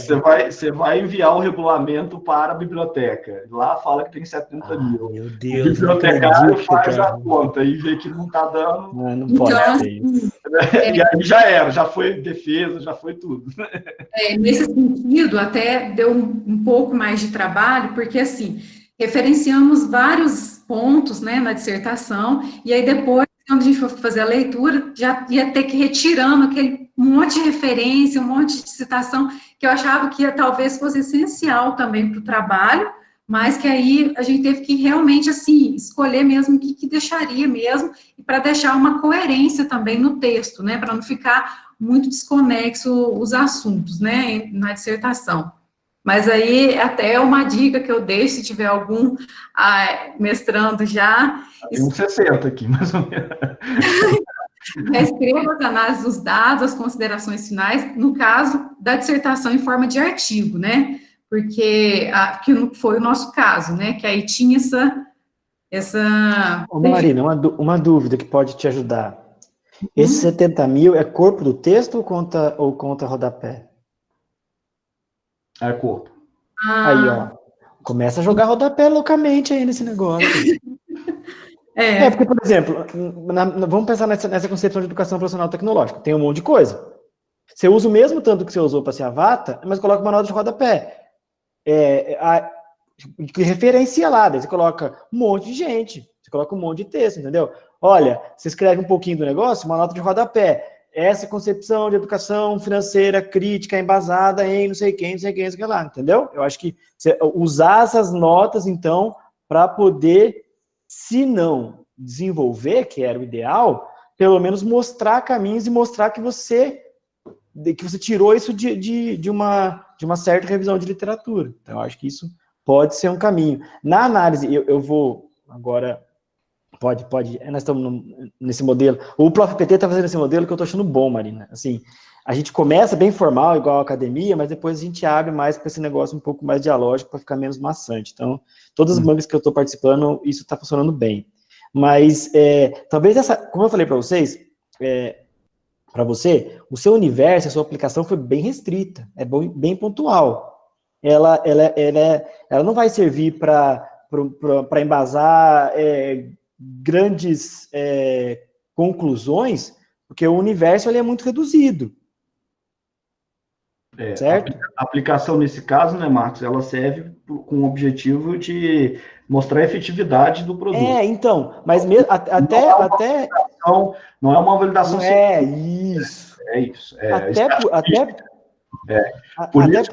Você vai enviar o regulamento para a biblioteca. Lá fala que tem 70 mil. Meu Deus, o bibliotecário faz a conta e vê que não está dando. Não pode ser isso. E aí já foi defesa, já foi tudo. Nesse sentido, até deu um pouco mais de trabalho, porque assim, referenciamos vários pontos, né, na dissertação, e aí depois, quando a gente for fazer a leitura, já ia ter que ir retirando aquele monte de referência, um monte de citação, que eu achava que talvez fosse essencial também para o trabalho, mas que aí a gente teve que realmente, assim, escolher mesmo o que deixaria mesmo, e para deixar uma coerência também no texto, né, para não ficar muito desconexo os assuntos, né, na dissertação. Mas aí, até uma dica que eu deixo, se tiver algum mestrando já... Tem uns 60 aqui, mais ou menos. Escreva as análises dos dados, as considerações finais, no caso da dissertação em forma de artigo, né? Porque que foi o nosso caso, né? Que aí tinha essa... Ô, Marina, uma dúvida que pode te ajudar. Esse 70 mil é corpo do texto ou conta rodapé? É corpo. Aí, ó. Começa a jogar rodapé loucamente aí nesse negócio. Porque, por exemplo, vamos pensar nessa concepção de educação profissional tecnológica. Tem um monte de coisa. Você usa o mesmo tanto que você usou para ser Ciavata, mas coloca uma nota de rodapé. Que referencia lá, daí você coloca um monte de gente, você coloca um monte de texto, entendeu? Olha, você escreve um pouquinho do negócio, uma nota de rodapé. essa concepção de educação financeira crítica embasada em não sei quem, não sei quem, não sei quem lá, entendeu? Eu acho que usar essas notas, então, para poder, se não desenvolver, que era o ideal, pelo menos mostrar caminhos e mostrar que você tirou isso de uma certa revisão de literatura. Então, eu acho que isso pode ser um caminho. Na análise, eu vou agora... Pode. Nós estamos nesse modelo. O Prof. PT está fazendo esse modelo que eu estou achando bom, Marina. Assim, a gente começa bem formal, igual a academia, mas depois a gente abre mais para esse negócio um pouco mais dialógico, para ficar menos maçante. Então, todas as bancas que eu estou participando, isso está funcionando bem. Mas, talvez como eu falei para vocês, para você, o seu universo, a sua aplicação foi bem restrita, bem pontual. Ela não vai servir para embasar grandes conclusões, porque o universo ele é muito reduzido. Certo? A aplicação nesse caso, né, Marcos, ela serve com o objetivo de mostrar a efetividade do produto. Então, mas mesmo, até não é uma validação. Isso. É isso. Por isso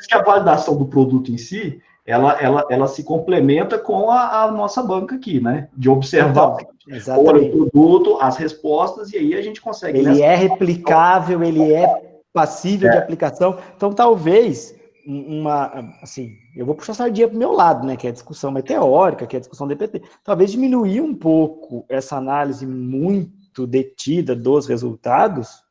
que a validação do produto em si, ela se complementa com a nossa banca aqui, né? De observar o produto, as respostas, e aí a gente consegue... Ele é replicável, ele é passível de aplicação. Então, talvez, assim, eu vou puxar a sardinha para o meu lado, né? Que é a discussão mais teórica, que é a discussão do EPT. Talvez diminuir um pouco essa análise muito detida dos resultados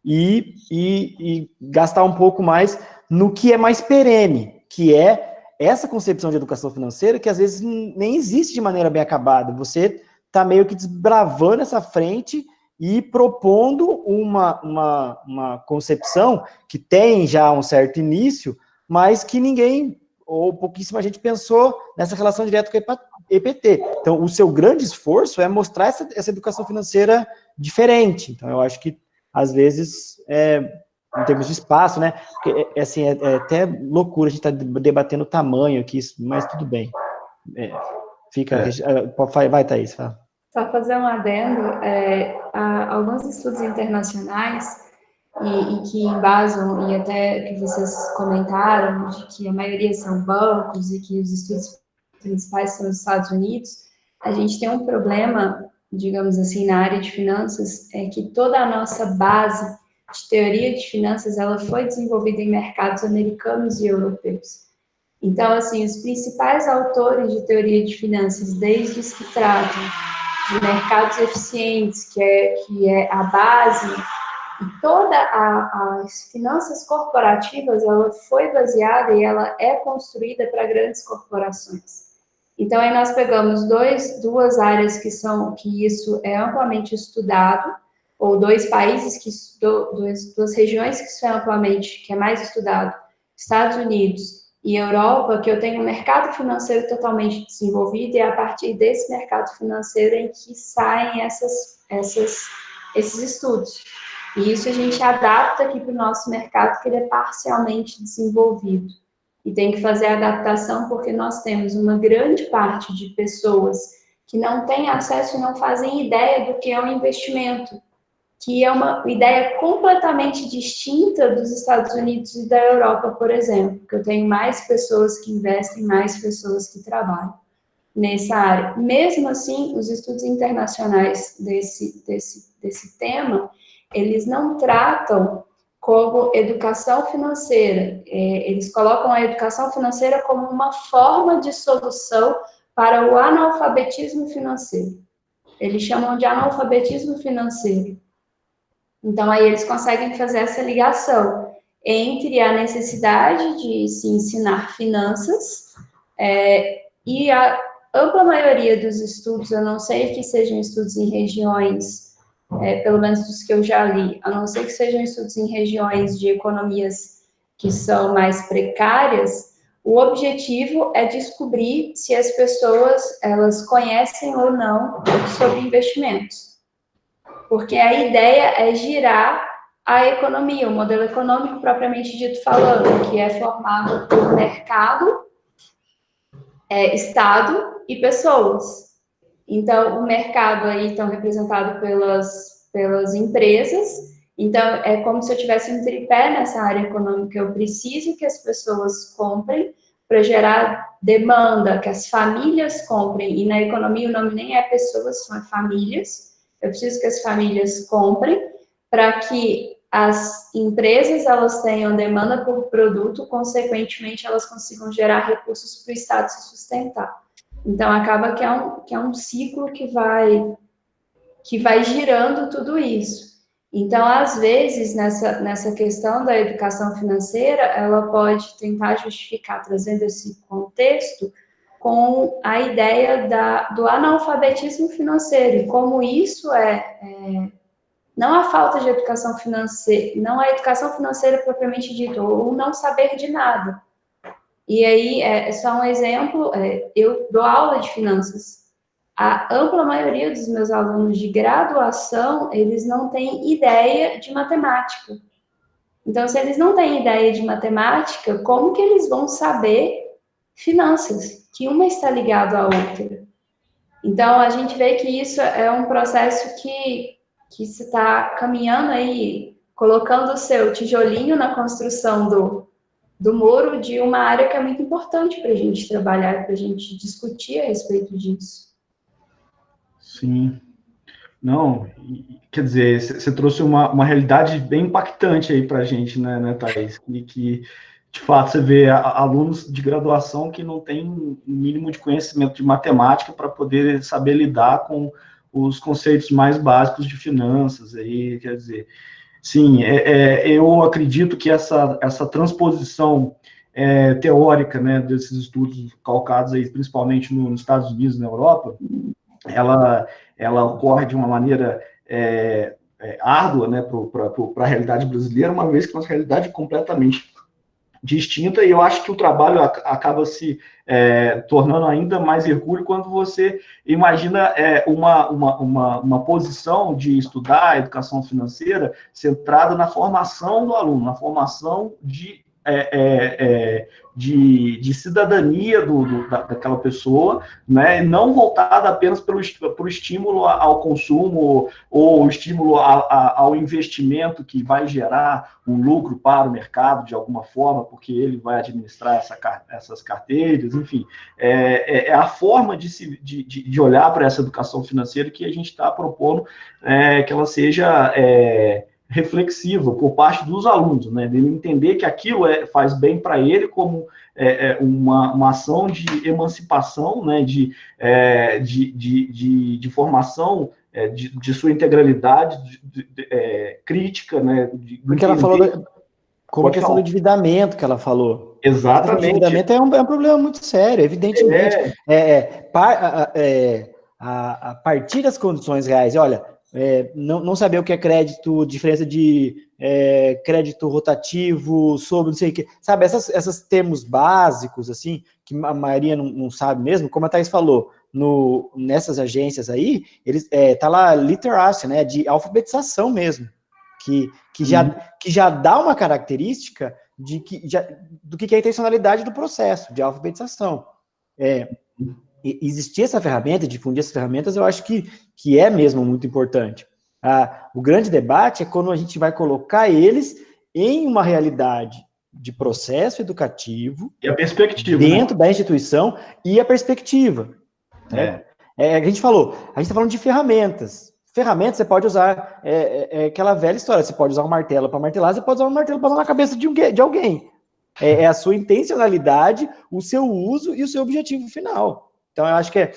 e gastar um pouco mais no que é mais perene, que é essa concepção de educação financeira que às vezes nem existe de maneira bem acabada. Você está meio que desbravando essa frente e propondo uma concepção que tem já um certo início, mas que ninguém, ou pouquíssima gente pensou nessa relação direta com o EPT. Então, o seu grande esforço é mostrar essa educação financeira diferente. Então, eu acho que, às vezes, em termos de espaço, né? Porque, assim, é até loucura a gente estar debatendo o tamanho aqui, mas tudo bem. Vai, Thaís, fala. Só fazer um adendo, há alguns estudos internacionais e que embasam, e até que vocês comentaram, de que a maioria são bancos e que os estudos principais são os Estados Unidos, a gente tem um problema, digamos assim, na área de finanças, é que toda a nossa base de teoria de finanças, ela foi desenvolvida em mercados americanos e europeus. Então, assim, os principais autores de teoria de finanças, desde os que tratam de mercados eficientes, que é a base, e toda as finanças corporativas, ela foi baseada e ela é construída para grandes corporações. Então, aí nós pegamos duas áreas que isso é amplamente estudado, ou dois países, duas regiões que isso é amplamente, que é mais estudado, Estados Unidos e Europa, que eu tenho um mercado financeiro totalmente desenvolvido, e é a partir desse mercado financeiro em que saem esses estudos. E isso a gente adapta aqui para o nosso mercado, que ele é parcialmente desenvolvido. E tem que fazer a adaptação porque nós temos uma grande parte de pessoas que não têm acesso e não fazem ideia do que é um investimento, que é uma ideia completamente distinta dos Estados Unidos e da Europa, por exemplo, que eu tenho mais pessoas que investem, mais pessoas que trabalham nessa área. Mesmo assim, os estudos internacionais desse tema, eles não tratam como educação financeira, eles colocam a educação financeira como uma forma de solução para o analfabetismo financeiro. Eles chamam de analfabetismo financeiro. Então, aí eles conseguem fazer essa ligação entre a necessidade de se ensinar finanças e a ampla maioria dos estudos, a não ser que sejam estudos em regiões, pelo menos dos que eu já li, a não ser que sejam estudos em regiões de economias que são mais precárias, o objetivo é descobrir se as pessoas, elas conhecem ou não sobre investimentos. Porque a ideia é girar a economia, o modelo econômico propriamente dito falando, que é formado por mercado, Estado e pessoas. Então, o mercado aí estão representado pelas pelas empresas. Então, é como se eu tivesse um tripé nessa área econômica. Eu preciso que as pessoas comprem para gerar demanda, que as famílias comprem. E na economia o nome nem é pessoas, são famílias. Eu preciso que as famílias comprem para que as empresas elas tenham demanda por produto, consequentemente elas consigam gerar recursos para o Estado se sustentar. Então, acaba que é um ciclo que vai girando tudo isso. Então, às vezes, nessa questão da educação financeira, ela pode tentar justificar, trazendo esse contexto, com a ideia do analfabetismo financeiro, e como isso não a falta de educação financeira, não a educação financeira propriamente dita, ou não saber de nada. E aí, é só um exemplo, eu dou aula de finanças. A ampla maioria dos meus alunos de graduação, eles não têm ideia de matemática. Então, se eles não têm ideia de matemática, como que eles vão saber finanças? Que uma está ligada à outra. Então, a gente vê que isso é um processo que se está caminhando aí, colocando o seu tijolinho na construção do muro de uma área que é muito importante para a gente trabalhar, para a gente discutir a respeito disso. Sim. Não, quer dizer, você trouxe uma realidade bem impactante aí para a gente, né, Thaís? Que, de fato, você vê alunos de graduação que não têm um mínimo de conhecimento de matemática para poder saber lidar com os conceitos mais básicos de finanças. Aí, quer dizer, sim, eu acredito que essa transposição teórica, né, desses estudos calcados aí, principalmente nos Estados Unidos e na Europa, ela ocorre de uma maneira árdua, né, para a realidade brasileira, uma vez que é uma realidade completamente distinta, e eu acho que o trabalho acaba se tornando ainda mais hercúleo quando você imagina uma posição de estudar a educação financeira centrada na formação do aluno, na formação de cidadania daquela pessoa, né, não voltada apenas por estímulo ao consumo ou estímulo ao investimento que vai gerar um lucro para o mercado de alguma forma, porque ele vai administrar essas carteiras, enfim, é a forma de olhar para essa educação financeira que a gente está propondo que ela seja reflexiva por parte dos alunos, né? De entender que aquilo faz bem para ele como uma ação de emancipação, né? De formação de sua integralidade crítica, né? Porque ela falou como a questão do endividamento que ela falou. Exatamente. O endividamento é um problema muito sério, evidentemente. A partir das condições reais, olha, não saber o que é crédito, diferença de crédito rotativo, sobre não sei o que, sabe, esses termos básicos, assim, que a maioria não sabe mesmo, como a Thaís falou, nessas agências aí, eles tá lá literacy, né, de alfabetização mesmo, que já dá uma característica do que é a intencionalidade do processo de alfabetização. Existir essa ferramenta, difundir essas ferramentas, eu acho que é mesmo muito importante. O grande debate é quando a gente vai colocar eles em uma realidade de processo educativo, e a perspectiva, dentro da instituição, e a perspectiva. A gente falou, a gente está falando de ferramentas. Ferramentas você pode usar, aquela velha história, você pode usar um martelo para martelar, você pode usar um martelo para dar na cabeça de alguém. É a sua intencionalidade, o seu uso e o seu objetivo final. Então, eu acho que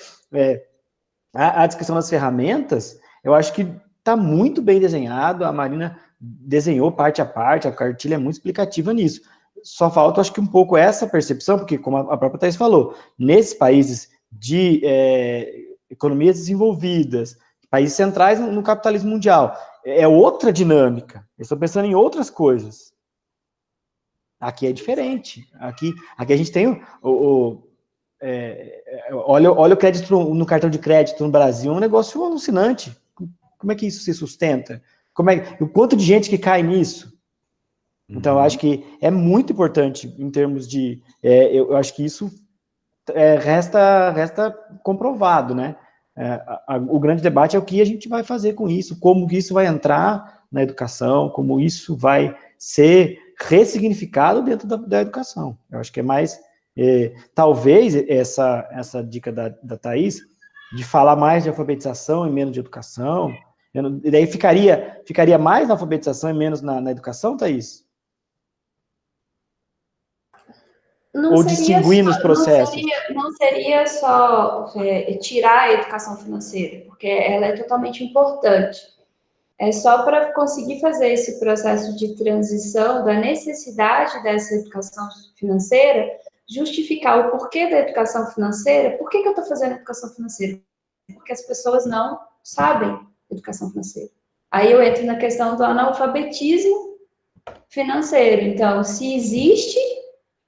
a descrição das ferramentas, eu acho que está muito bem desenhado, a Marina desenhou parte a parte, a cartilha é muito explicativa nisso. Só falta, acho que um pouco essa percepção, porque, como a própria Thaís falou, nesses países de economias desenvolvidas, países centrais no capitalismo mundial, é outra dinâmica, eles estão pensando em outras coisas. Aqui é diferente, aqui a gente tem olha o crédito no cartão de crédito no Brasil, é um negócio alucinante. Como é que isso se sustenta? O quanto de gente que cai nisso? Então, eu acho que é muito importante em termos de... eu acho que isso resta comprovado, né? O grande debate é o que a gente vai fazer com isso, como que isso vai entrar na educação, como isso vai ser ressignificado dentro da educação. Eu acho que é mais, talvez, essa dica da Thaís, de falar mais de alfabetização e menos de educação, e daí ficaria mais na alfabetização e menos na educação, Thaís? Ou distinguir nos processos? Não seria só tirar a educação financeira, porque ela é totalmente importante. É só para conseguir fazer esse processo de transição da necessidade dessa educação financeira, justificar o porquê da educação financeira. Por que eu estou fazendo educação financeira? Porque as pessoas não sabem educação financeira. Aí eu entro na questão do analfabetismo financeiro. Então, se existe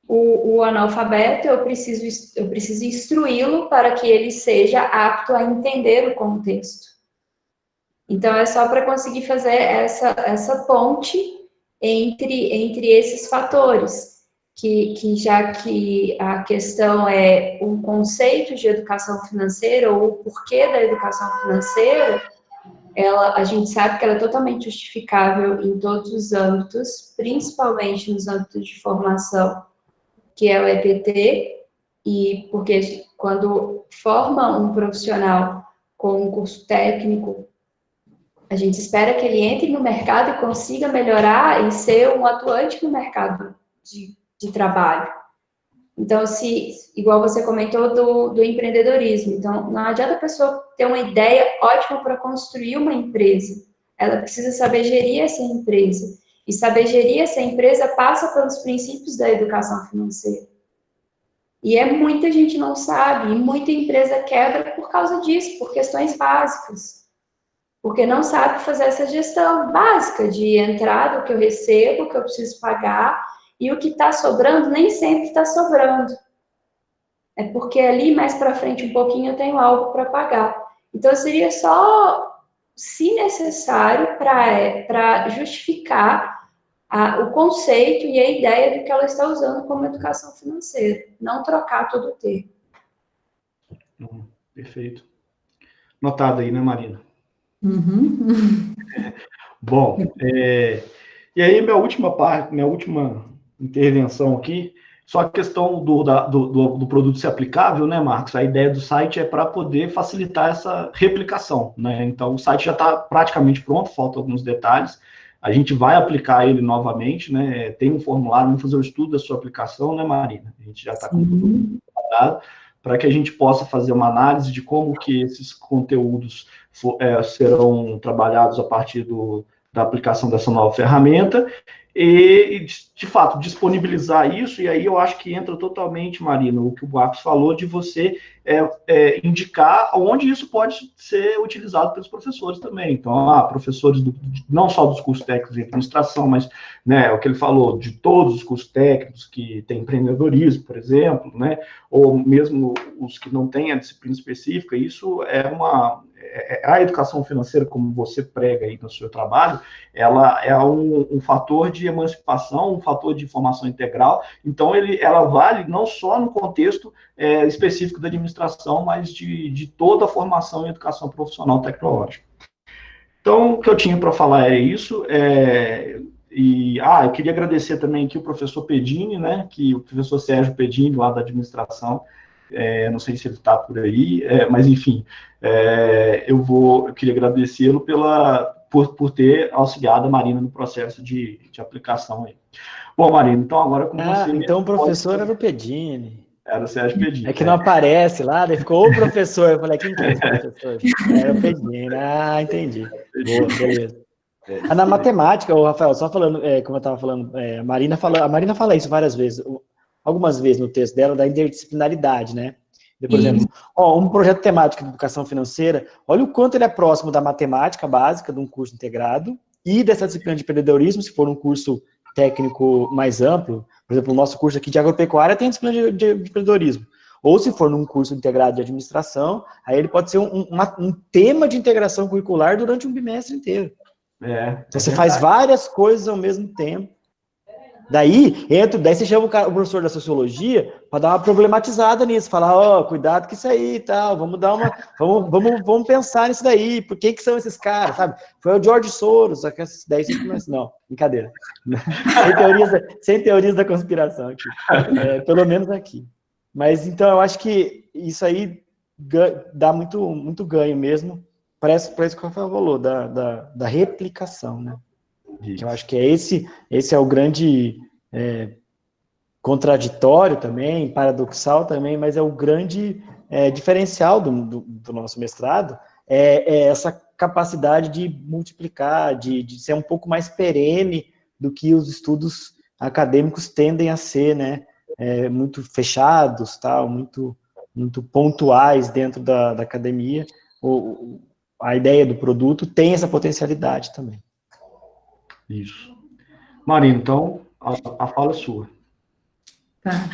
o analfabeto, eu preciso instruí-lo para que ele seja apto a entender o contexto. Então, é só para conseguir fazer essa ponte entre esses fatores, que já que a questão é um conceito de educação financeira, ou o porquê da educação financeira, a gente sabe que ela é totalmente justificável em todos os âmbitos, principalmente nos âmbitos de formação, que é o EPT, e porque quando forma um profissional com um curso técnico, a gente espera que ele entre no mercado e consiga melhorar e ser um atuante no mercado de trabalho. Então, igual você comentou do empreendedorismo, então não adianta a pessoa ter uma ideia ótima para construir uma empresa, ela precisa saber gerir essa empresa. E saber gerir essa empresa passa pelos princípios da educação financeira. E muita gente não sabe, e muita empresa quebra por causa disso, por questões básicas. Porque não sabe fazer essa gestão básica de entrada, o que eu recebo, o que eu preciso pagar, e o que está sobrando nem sempre está sobrando. É porque ali, mais para frente um pouquinho, eu tenho algo para pagar. Então, seria só, se necessário, para justificar o conceito e a ideia do que ela está usando como educação financeira. Não trocar todo o termo. Perfeito. Notado aí, né, Marina? Uhum. Bom, e aí minha última intervenção aqui, só a questão do produto ser aplicável, né, Marcos? A ideia do site é para poder facilitar essa replicação, né? Então, o site já está praticamente pronto, faltam alguns detalhes. A gente vai aplicar ele novamente, né? Tem um formulário, vamos fazer o estudo da sua aplicação, né, Marina? A gente já está com tudo preparado para que a gente possa fazer uma análise de como que esses conteúdos serão trabalhados a partir da aplicação dessa nova ferramenta e, de fato, disponibilizar isso, e aí eu acho que entra totalmente, Marina, o que o Marcos falou, de você indicar onde isso pode ser utilizado pelos professores também. Então, professores não só dos cursos técnicos de administração, mas, né, o que ele falou, de todos os cursos técnicos que tem empreendedorismo, por exemplo, né, ou mesmo os que não têm a disciplina específica, isso a educação financeira, como você prega aí no seu trabalho, ela é um fator de emancipação, um fator de formação integral, então ela vale não só no contexto específico da administração, mas de toda a formação em educação profissional tecnológica. Então, o que eu tinha para falar é isso, eu queria agradecer também aqui o professor Pedini, né, o professor Sérgio Pedini, lá da administração, não sei se ele está por aí, mas enfim, eu queria agradecê-lo por ter auxiliado a Marina no processo de aplicação aí. Bom, Marina, então agora com você... Então o professor era o Pedini. Era o Sérgio Pedini. É que não aparece lá, daí ficou o professor. Eu falei, quem que é esse professor? Era o Pedini. Entendi. Boa, beleza. Na matemática, Rafael, só falando, como eu estava falando, a Marina fala isso várias vezes, algumas vezes no texto dela, da interdisciplinaridade, né? Por exemplo, um projeto temático de educação financeira, olha o quanto ele é próximo da matemática básica, de um curso integrado, e dessa disciplina de empreendedorismo, se for um curso técnico mais amplo. Por exemplo, o nosso curso aqui de agropecuária tem disciplina de empreendedorismo. Ou se for num curso integrado de administração, aí ele pode ser um tema de integração curricular durante um bimestre inteiro. Então, você faz várias coisas ao mesmo tempo. Daí você chama o professor da sociologia para dar uma problematizada nisso, falar, cuidado com isso aí e tal, vamos pensar nisso daí, por que são esses caras, sabe? Foi o George Soros, daí você começa, não, brincadeira. sem teorias da conspiração aqui, pelo menos aqui. Mas, então, eu acho que isso aí dá muito ganho mesmo, para isso que o Rafael falou, da replicação, né? Eu acho que esse é o grande contraditório também, paradoxal também, mas é o grande diferencial do nosso mestrado, essa capacidade de multiplicar, de ser um pouco mais perene do que os estudos acadêmicos tendem a ser, né? Muito fechados, tal, muito pontuais dentro da academia. A ideia do produto tem essa potencialidade também. Isso. Marina, então, a fala é sua. Tá.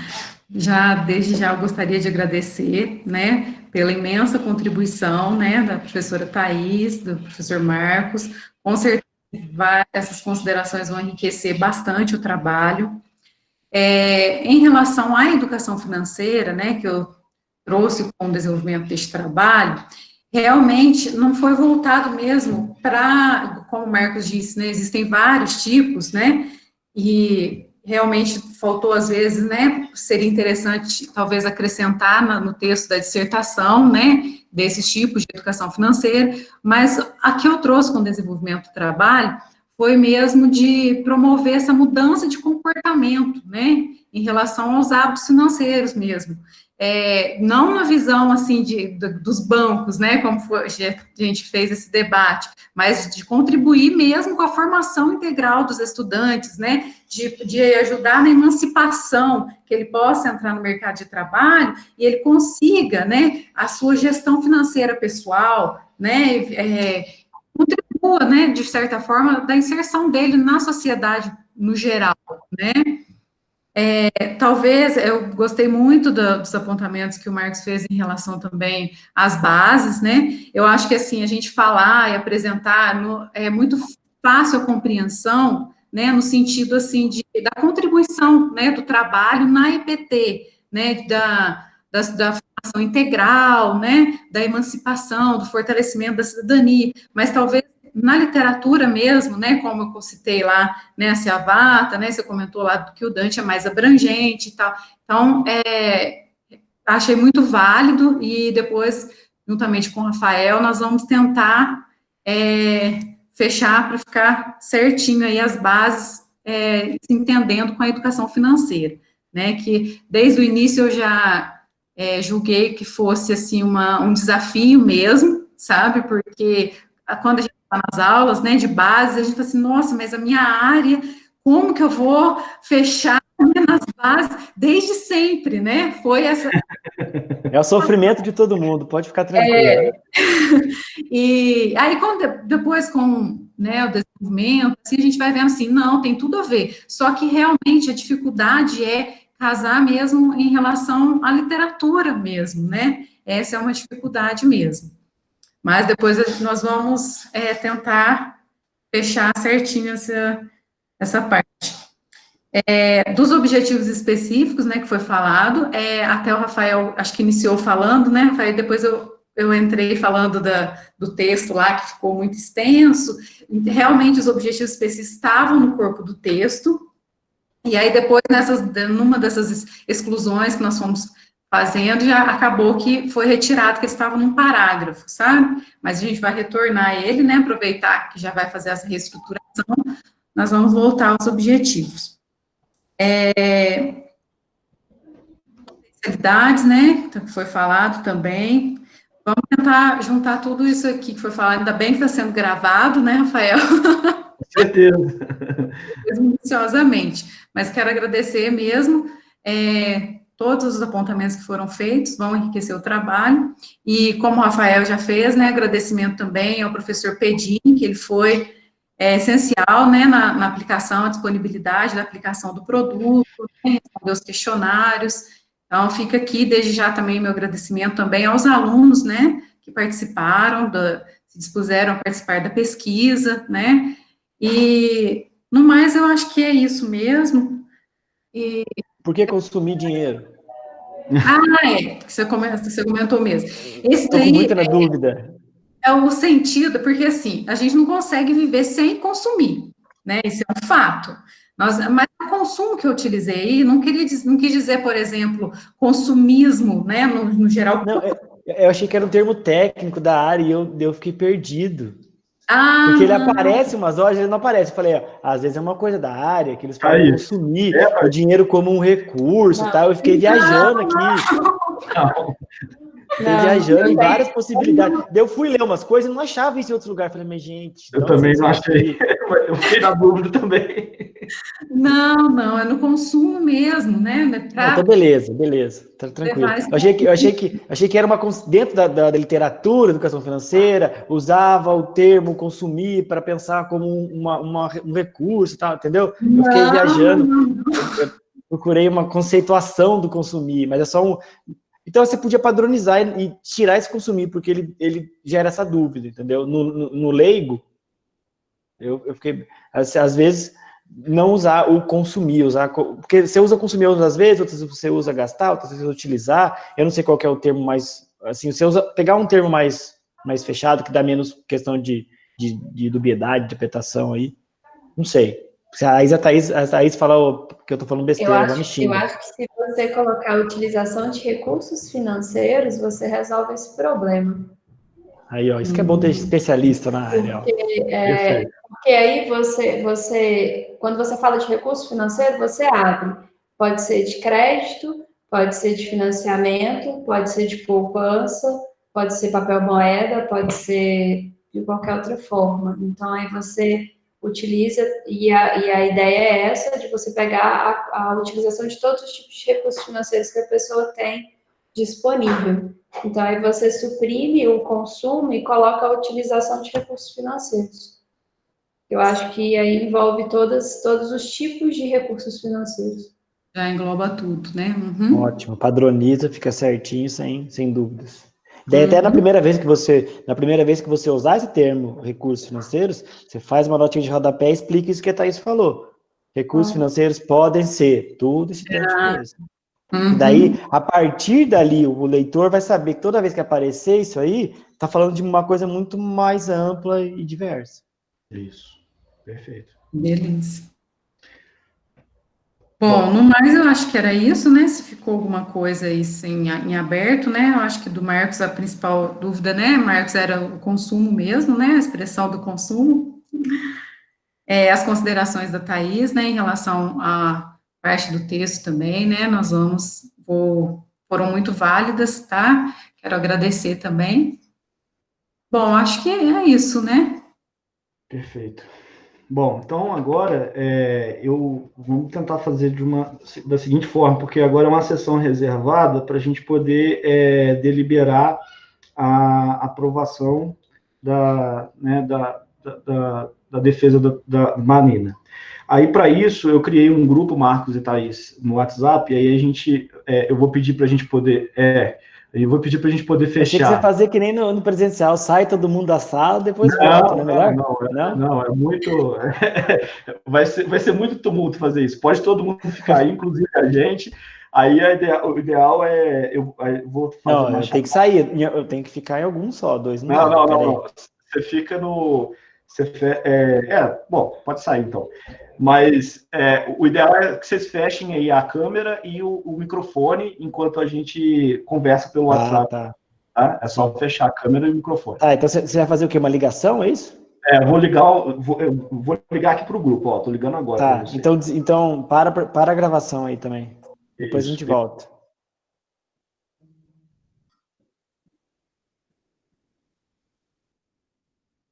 Desde já eu gostaria de agradecer, né, pela imensa contribuição, né, da professora Thais, do professor Marcos. Com certeza, essas considerações vão enriquecer bastante o trabalho. Em relação à educação financeira, né, que eu trouxe com o desenvolvimento deste trabalho, realmente não foi voltado mesmo para, como o Marcos disse, né, existem vários tipos, né, e realmente faltou, às vezes, né, seria interessante, talvez, acrescentar no texto da dissertação, né, desses tipos de educação financeira, mas a que eu trouxe com o desenvolvimento do trabalho foi mesmo de promover essa mudança de comportamento, né, em relação aos hábitos financeiros mesmo. Não na visão, assim, dos bancos, né, como a gente fez esse debate, mas de contribuir mesmo com a formação integral dos estudantes, né, de ajudar na emancipação, que ele possa entrar no mercado de trabalho e ele consiga, né, a sua gestão financeira pessoal, né, contribua, né, de certa forma, da inserção dele na sociedade no geral, né. Talvez, eu gostei muito dos apontamentos que o Marcos fez em relação também às bases, né, eu acho que, assim, a gente falar e apresentar é muito fácil a compreensão, né, no sentido, assim, da contribuição, né, do trabalho na EPT, né, da formação integral, né, da emancipação, do fortalecimento da cidadania, mas talvez na literatura mesmo, né, como eu citei lá, né, a Ciavata, né, você comentou lá que o Dante é mais abrangente e tal, então, achei muito válido, e depois, juntamente com o Rafael, nós vamos tentar fechar para ficar certinho aí as bases, se entendendo com a educação financeira, né, que desde o início eu já julguei que fosse, assim, um desafio mesmo, sabe, porque quando a gente está nas aulas, né, de base, a gente fala assim, nossa, mas a minha área, como que eu vou fechar nas bases desde sempre, né, foi essa... É o sofrimento de todo mundo, pode ficar tranquilo. E aí, depois com, né, o desenvolvimento, assim, a gente vai vendo assim, não, tem tudo a ver, só que realmente a dificuldade é casar mesmo em relação à literatura mesmo, né, essa é uma dificuldade mesmo. Mas depois nós vamos tentar fechar certinho essa parte. Dos objetivos específicos, né, que foi falado, até o Rafael, acho que iniciou falando, né, Rafael, depois eu entrei falando do texto lá, que ficou muito extenso, realmente os objetivos específicos estavam no corpo do texto, e aí depois, numa dessas exclusões que nós fomos fazendo, já acabou que foi retirado, que eles estavam num parágrafo, sabe? Mas a gente vai retornar ele, né, aproveitar que já vai fazer essa reestruturação, nós vamos voltar aos objetivos. Potencialidades, né, que foi falado também. Vamos tentar juntar tudo isso aqui que foi falado, ainda bem que está sendo gravado, né, Rafael? Com certeza. Minuciosamente, mas quero agradecer mesmo, todos os apontamentos que foram feitos, vão enriquecer o trabalho, e como o Rafael já fez, né, agradecimento também ao professor Pedini, que ele foi essencial, né, na aplicação, a disponibilidade da aplicação do produto, né, responder os questionários, então fica aqui desde já também meu agradecimento também aos alunos, né, que participaram, se dispuseram a participar da pesquisa, né, e no mais eu acho que é isso mesmo. E... Por que consumir dinheiro? Que você comentou mesmo. Esse Estou daí muito na dúvida. é o sentido, porque assim, a gente não consegue viver sem consumir, né? Esse é um fato. Mas o consumo que eu utilizei aí, não quis dizer, por exemplo, consumismo, né, no geral. Não, eu achei que era um termo técnico da área e eu fiquei perdido. Ah, Porque ele aparece umas horas, ele não aparece. Eu falei, ó, às vezes é uma coisa da área, que eles podem consumir o dinheiro como um recurso, tal. Eu fiquei viajando aqui. Não. Fiquei viajando em várias possibilidades. Daí eu fui ler umas coisas e não achava isso em outro lugar. Eu falei, mas gente... Eu também não achei. Eu fiquei na dúvida também. Não, é no consumo mesmo, né? Então, beleza, tá tranquilo. Eu achei que era dentro da literatura, educação financeira, usava o termo consumir para pensar como um recurso, tá, entendeu? Eu fiquei viajando, eu procurei uma conceituação do consumir, mas é só um... Então, você podia padronizar e tirar esse consumir, porque ele gera essa dúvida, entendeu? No leigo, eu fiquei... Às vezes... não usar o consumir, porque você usa consumir às vezes, outras vezes você usa gastar, outras vezes você usa utilizar, eu não sei qual que é o termo mais, assim, você usa, pegar um termo mais fechado, que dá menos questão de dubiedade, de interpretação aí, não sei. Se a Thaís fala que eu tô falando besteira, ela me xinga. Eu acho que se você colocar a utilização de recursos financeiros, você resolve esse problema. Aí, ó, isso que é bom ter especialista na área, ó. Porque aí você, quando você fala de recurso financeiro, você abre. Pode ser de crédito, pode ser de financiamento, pode ser de poupança, pode ser papel moeda, pode ser de qualquer outra forma. Então, aí você utiliza, e a ideia é essa, de você pegar a utilização de todos os tipos de recursos financeiros que a pessoa tem disponível. Então, aí você suprime o consumo e coloca a utilização de recursos financeiros. Eu acho que aí envolve todos os tipos de recursos financeiros. Já engloba tudo, né? Uhum. Ótimo, padroniza, fica certinho, sem dúvidas. Daí até na primeira vez que você usar esse termo recursos financeiros, você faz uma notinha de rodapé e explica isso que a Thaís falou. Recursos financeiros podem ser tudo esse tanto de coisa. E daí, a partir dali, o leitor vai saber que toda vez que aparecer isso aí, tá falando de uma coisa muito mais ampla e diversa. Isso, perfeito. Beleza. Bom, no mais eu acho que era isso, né? Se ficou alguma coisa aí em aberto, né? Eu acho que do Marcos a principal dúvida, né, Marcos, era o consumo mesmo, né? A expressão do consumo. As considerações da Thaís, né, em relação à parte do texto também, né? Foram muito válidas, tá? Quero agradecer também. Bom, acho que é isso, né? Perfeito. Bom, então agora vamos tentar fazer da seguinte forma, porque agora é uma sessão reservada para a gente poder deliberar a aprovação da defesa da Marina. Aí, para isso, eu criei um grupo, Marcos e Thaís, no WhatsApp, e aí eu vou pedir para a gente poder fechar. Achei que você ia fazer que nem no presencial, sai todo mundo da sala, depois volta, não é melhor? Não, é muito... vai ser muito tumulto fazer isso. Pode todo mundo ficar aí, inclusive a gente. Aí o ideal é... Eu vou fazer não, eu tenho que sair, eu tenho que ficar em algum só, dois não. Não. Você fica no... bom, pode sair então. Mas o ideal é que vocês fechem aí a câmera e o microfone enquanto a gente conversa pelo WhatsApp. Tá. É só fechar a câmera e o microfone. Então você vai fazer o quê? Uma ligação, é isso? Vou ligar aqui para o grupo, ó. Tô ligando agora. Tá, então para a gravação aí também. Depois a gente volta.